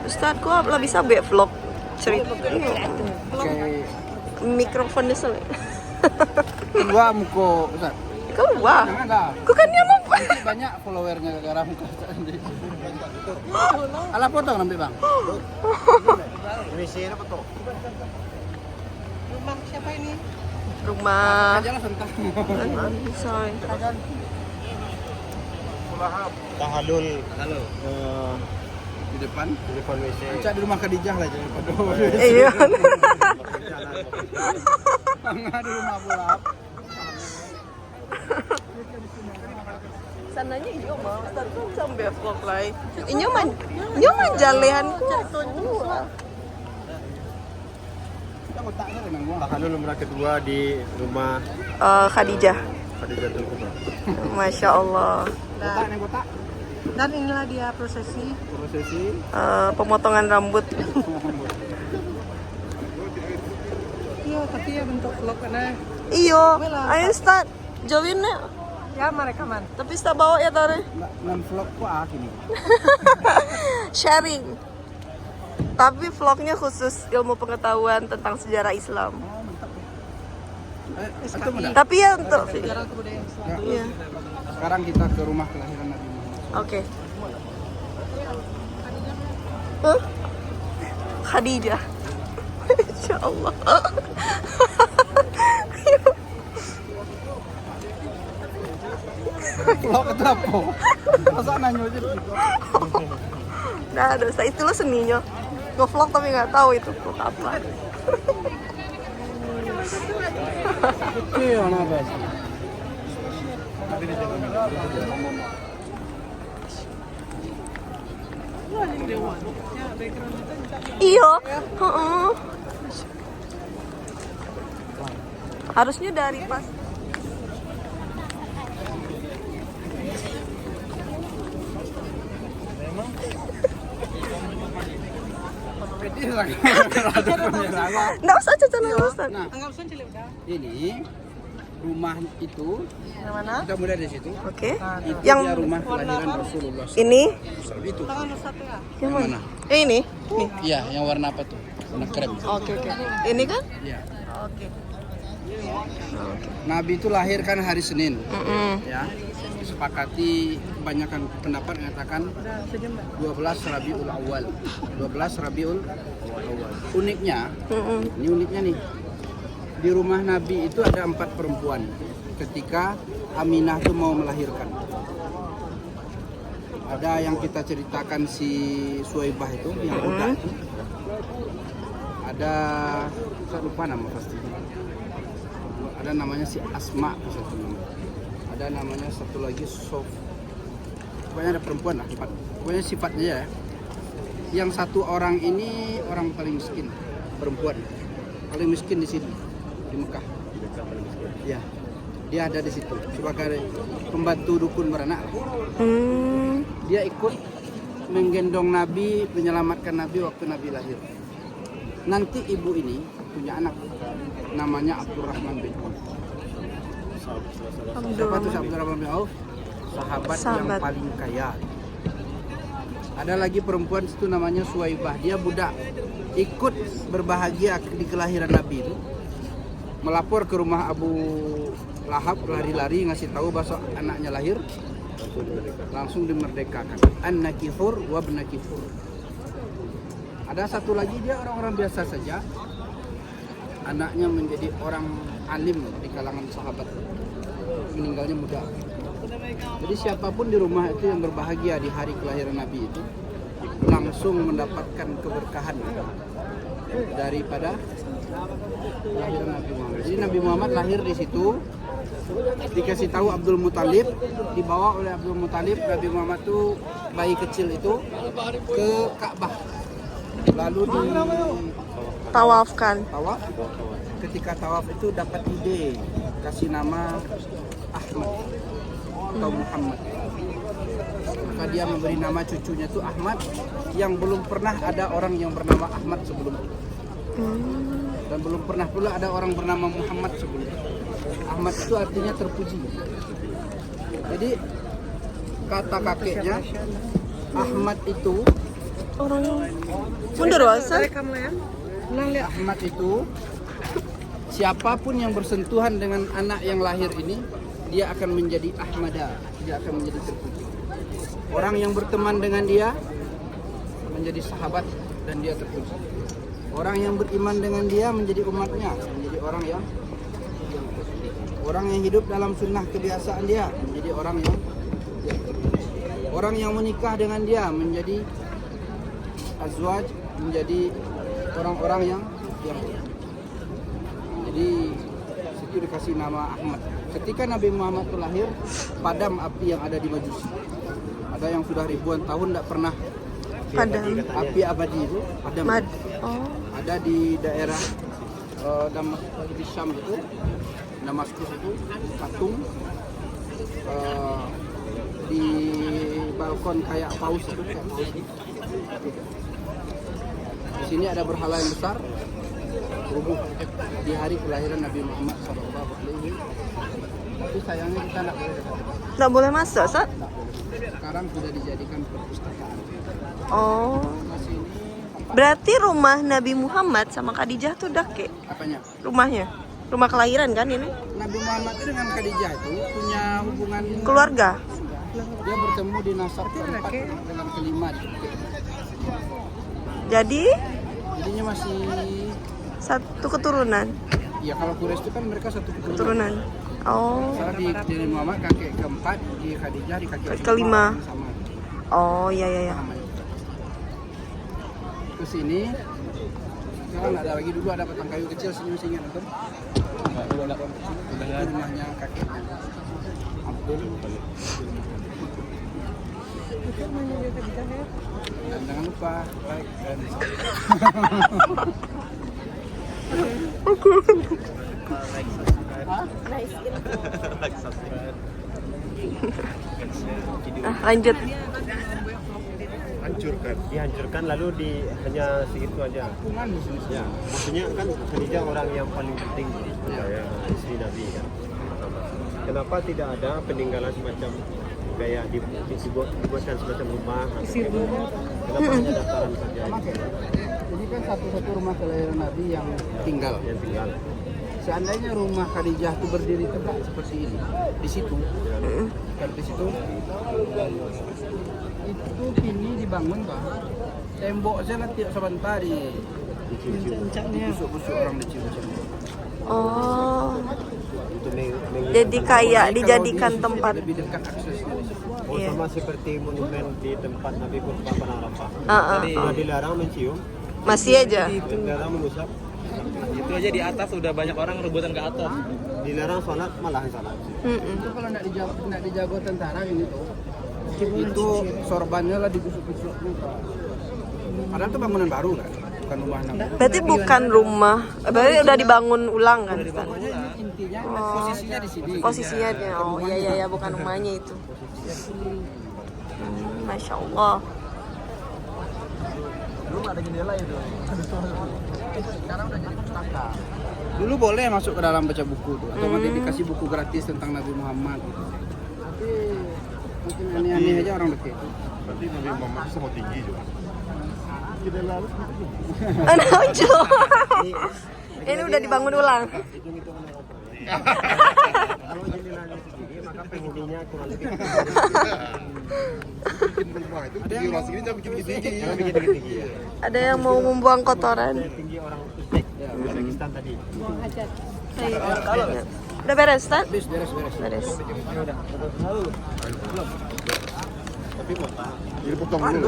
Ustaz, kok lah bisa buat vlog cerita? Kayak Mikrofonnya soalnya. kedua muko Ustaz. Kau wah. Jangan dah. Kau kan dia mau. Nanti banyak followernya gara-gara muka Ustaz. Alah potong nanti bang. WC apa tuh? Rumah. Jalan sentak. Sorry. Tahalul. Halo. Di depan. Di depan WC. Cak di rumah Khadijah lah jangan pada. Iya. Tengah di rumah Abu Lahab. Sananya iyo mah, Ustaz kan sampai vlog lah. Inyo man jalehan ku. Tahalul umrah kedua di rumah Khadijah. Khadijatul Kubra. Masya Allah. Kotak nih kotak. Dan inilah dia prosesi. Prosesi. Pemotongan rambut. Iya, tapi ya bentuk vlog karena Iyo, ayo start. Join ya. ya mereka man. Tapi start bawa ya tadi. Non vlog ku gini. Sharing. Tapi vlognya khusus ilmu pengetahuan tentang sejarah Islam. Antum udah? Tapi ya untuk Iya. Sekarang kita ke rumah kelahiran Nabi Muhammad. Oke. Khadijah. Insya Allah. Vlog itu apa? Masa nanya aja gitu. Nah, dosa itulah seninya. Nge-vlog tapi nggak tahu itu vlog apa. Abbas. Iya, heeh. Harusnya dari pas. Nggak usah Caca, nggak usah. Nah, ini rumah itu Yang mana? kita mulai dari situ. Oke. Itu Yang dia rumah kelahiran Rasulullah. ini? Itu. Yang mana? Ini? Nih. Iya, yang warna apa tuh? Warna krem. Oke, oke. Ini kan? Iya. Oke. Nabi itu lahir kan hari Senin. Mm-mm. Ya. Disepakati kebanyakan pendapat mengatakan 12 Rabiul Awal. 12 Rabiul Awal. Uniknya, Mm-mm. ini uniknya nih. Di rumah Nabi itu ada 4 perempuan ketika Aminah itu mau melahirkan. Ada yang kita ceritakan si Suwaibah itu yang budak itu. Ada, saya lupa nama pasti. Ada namanya si Asma satu nama. Ada namanya satu lagi Sof. Pokoknya ada perempuan lah, 4. Pokoknya sifatnya ya. Yang satu orang ini orang paling miskin, perempuan. Paling miskin di sini, di Mekah. Ya. Dia ada di situ sebagai pembantu dukun beranak. Dia ikut menggendong Nabi, menyelamatkan Nabi waktu Nabi lahir. Nanti ibu ini punya anak namanya Abdurrahman bin Auf. Siapa tuh Abdurrahman bin Auf? Sahabat yang paling kaya. Ada lagi perempuan itu namanya Suwaibah. Dia budak, ikut berbahagia di kelahiran Nabi itu. Melapor ke rumah Abu Lahab, lari-lari ngasih tahu bahwa anaknya lahir, langsung dimerdekakan. Annaki hur wa ibnaki hur. Ada satu lagi dia orang-orang biasa saja, anaknya menjadi orang alim di kalangan sahabat, meninggalnya muda. Jadi siapapun di rumah itu yang berbahagia di hari kelahiran Nabi itu langsung mendapatkan keberkahan daripada kelahiran Nabi Muhammad. Jadi Nabi Muhammad lahir di situ, dikasih tahu Abdul Muthalib, dibawa oleh Abdul Muthalib Nabi Muhammad itu bayi kecil itu ke Ka'bah. Lalu Tawafkan. tawaf. Ketika tawaf itu dapat ide kasih nama Ahmad atau Muhammad. Maka dia memberi nama cucunya itu Ahmad, yang belum pernah ada orang yang bernama Ahmad sebelum itu. Dan belum pernah pula ada orang bernama Muhammad sebelum itu. Ahmad itu artinya terpuji. Jadi kata kakeknya Ahmad itu Orang mundur wasa. Ahmad itu siapapun yang bersentuhan dengan anak yang lahir ini, dia akan menjadi Ahmada, dia akan menjadi terpuji. Orang yang berteman dengan dia menjadi sahabat dan dia terpuji. Orang yang beriman dengan dia menjadi umatnya, menjadi orang yang hidup dalam sunnah kebiasaan dia menjadi orang yang terpuji. Orang yang menikah dengan dia menjadi azwaj, menjadi orang-orang yang jadi situ dikasih nama Ahmad. Ketika Nabi Muhammad itu lahir, padam api yang ada di Majusi. Ada yang sudah ribuan tahun tidak pernah Padam. api abadi itu padam. Ada di daerah di Syam itu, Damaskus itu, patung di balkon kayak paus itu, Di sini ada berhala yang besar, rubuh di hari kelahiran Nabi Muhammad SAW. Tapi sayangnya kita tidak boleh dekat. Nggak boleh masuk, Sat? Sekarang sudah dijadikan perpustakaan. Oh. Masih ini Berarti rumah Nabi Muhammad sama Khadijah tuh dake apanya? rumahnya. Rumah kelahiran kan ini? Nabi Muhammad itu dengan Khadijah itu punya hubungan Keluarga. Dia bertemu di nasab keempat dengan kelima. Jadinya masih Satu keturunan. ya kalau Quraisy itu kan mereka satu Keturunan. Oh. Soalnya di Nabi Muhammad kakek keempat, di Khadijah di kakek Kelima. sama. Oh, iya. Ke sini Sekarang nggak ada lagi, dulu ada batang kayu kecil sini masih ingat nonton? Itu rumahnya kakeknya. Abdul. Dan jangan lupa like dan Lanjut. Dihancurkan lalu hanya segitu aja. Ya, maksudnya kan Khadijah orang yang paling penting ya, istri Nabi kan. Kenapa tidak ada peninggalan semacam kayak dibuatkan semacam rumah? Kenapa hanya daftaran saja? ini kan satu-satu rumah kelahiran Nabi yang tinggal. Seandainya rumah Khadijah itu berdiri tegak seperti ini, di situ, kan di situ, itu kini dibangun Pak. Temboknya nanti sebentar busuk-busuk orang dicium-cium. Oh. Jadi kayak dijadikan tempat. Lebih dekat aksesnya di situ. Sama seperti monumen di tempat Nabi Kurban Arafah. Tadi Dilarang mencium, masih aja. dilarang mengusap, Itu aja di atas udah banyak orang rebutan ke atas. dilarang sholat malahan salat. Itu kalau nggak dijago tentara ini tuh, itu sorbannya lah digusuk-gusuk. Padahal itu bangunan baru kan, bukan rumah Nabi. Berarti bukan rumah. Berarti udah dibangun ulang kan? Pokoknya intinya posisinya di sini. Posisinya dia. Oh iya bukan rumahnya itu. Masya Allah. Belum ada jendela itu. Sekarang udah jadi pustaka. Dulu boleh masuk ke dalam baca buku tuh, atau nanti dikasih buku gratis tentang Nabi Muhammad. Tapi mungkin aneh-aneh aja orang dekat. Berarti Nabi Muhammad itu sama tinggi juga. Anak lucu. Ini udah dibangun ulang. Kalau jendelanya segini maka penghuninya kurang lebih Bikin rumah itu tinggi orang segini jangan bikin tinggi. tinggi ya. Ada yang mau membuang kotoran. Tinggi orang Uzbek, Uzbekistan tadi. Udah beres, Tan? Beres. Beres. Jadi potong dulu.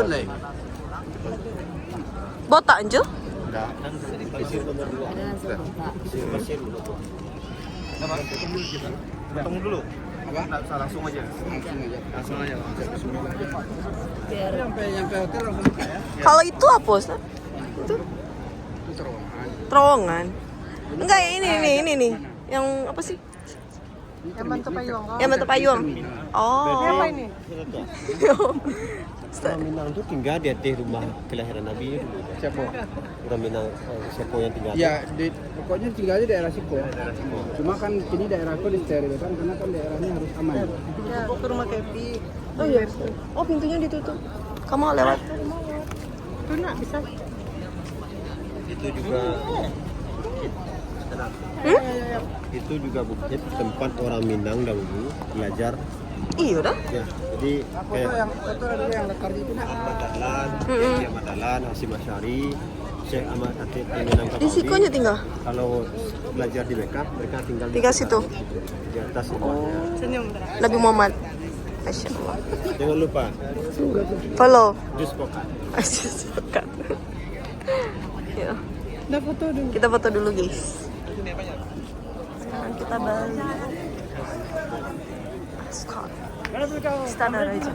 Botak, Anjo? Enggak, kan pasir nomor 2. Pasir nomor 2. Potong dulu. Apa? Langsung aja. Langsung aja. Nyampe hotel langsung buka ya. Kalau itu apa, Ustaz? Itu Itu terowongan. terowongan. Enggak, ya ini nih. Yang apa sih? Yang Manta Payung. Oh. Apa ini? Orang Minang itu tinggal di atas rumah kelahiran Nabi dulu. Siapa? Orang Minang siapa yang tinggal? Ya, pokoknya tinggalnya daerah Siko. Cuma kan kini daerahku disterilkan karena kan daerahnya harus aman. Ya, ke rumah Kepi. Oh iya. Oh, pintunya ditutup. Kamu mau lewat? Tuh, nak, bisa. Itu juga itu juga bukit tempat orang Minang dahulu belajar. Iya udah. Ya, jadi kayak Foto ada yang lekar itu nak. Ahmad Dahlan, Syekh Ahmad Dahlan, Hasyim Asy'ari, Syekh Ahmad Khatib Minangkabau. Di Sikonya tinggal. Kalau belajar di Mekah, mereka tinggal di situ. Di atas rumahnya. Nabi Muhammad. Masya Allah. Jangan lupa Follow. jus pokat. Suka. Ya. Kita foto dulu guys. Sekarang kita balik. Standar aja.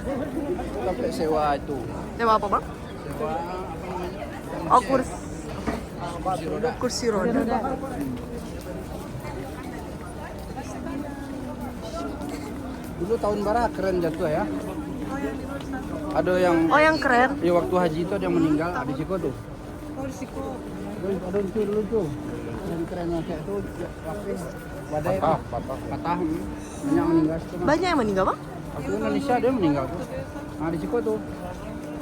Sampai sewa itu. Sewa apa bang? Sewa apa namanya? Oh kursi roda. Dulu tahun barat keren jatuh ya. Ada yang Oh yang keren. ya waktu haji itu ada yang meninggal di Siko tuh. Oh di Siko. Ada itu dulu tuh. Yang kerennya kayak tuh waktu badai patah. Banyak meninggal situ. Banyak yang meninggal bang? Waktu Indonesia dia meninggal tuh. Nah di Siko tuh.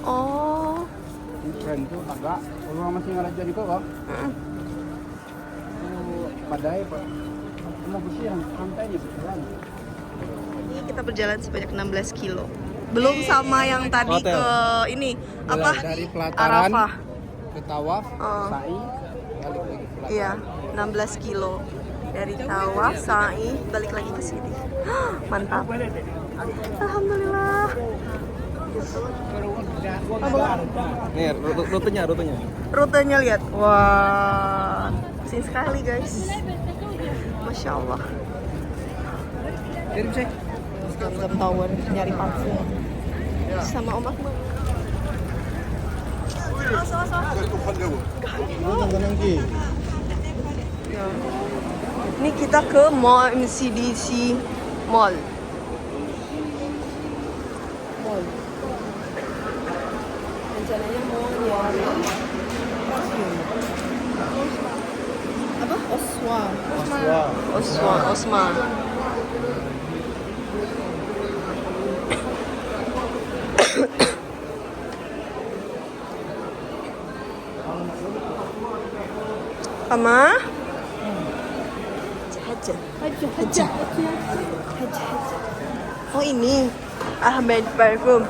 Oh. Keren tuh agak. Kalau masih nggak ada di Siko kok. Badai pak. Mau bersih yang pantai nih berjalan. Ini kita berjalan sebanyak 16 kilo. Belum sama yang tadi Hotel. ke ini apa? Dari pelataran Arafah. ke Tawaf, Oh. Sa'i, balik lagi ke pelataran. Iya, 16 kilo. Dari Tawaf, Sa'i, balik lagi ke sini. Mantap. Alhamdulillah. Nih rutenya. Rutenya lihat. Wah, asing sekali guys. Masya Allah. Jam Tower nyari parfum sama Om Akmal. Ya. Ini kita ke Mall MCDC Mall. Rencananya mau nyari apa? Osman. Ama? Haja. Oh ini Ahmed Parfum.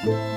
Bye.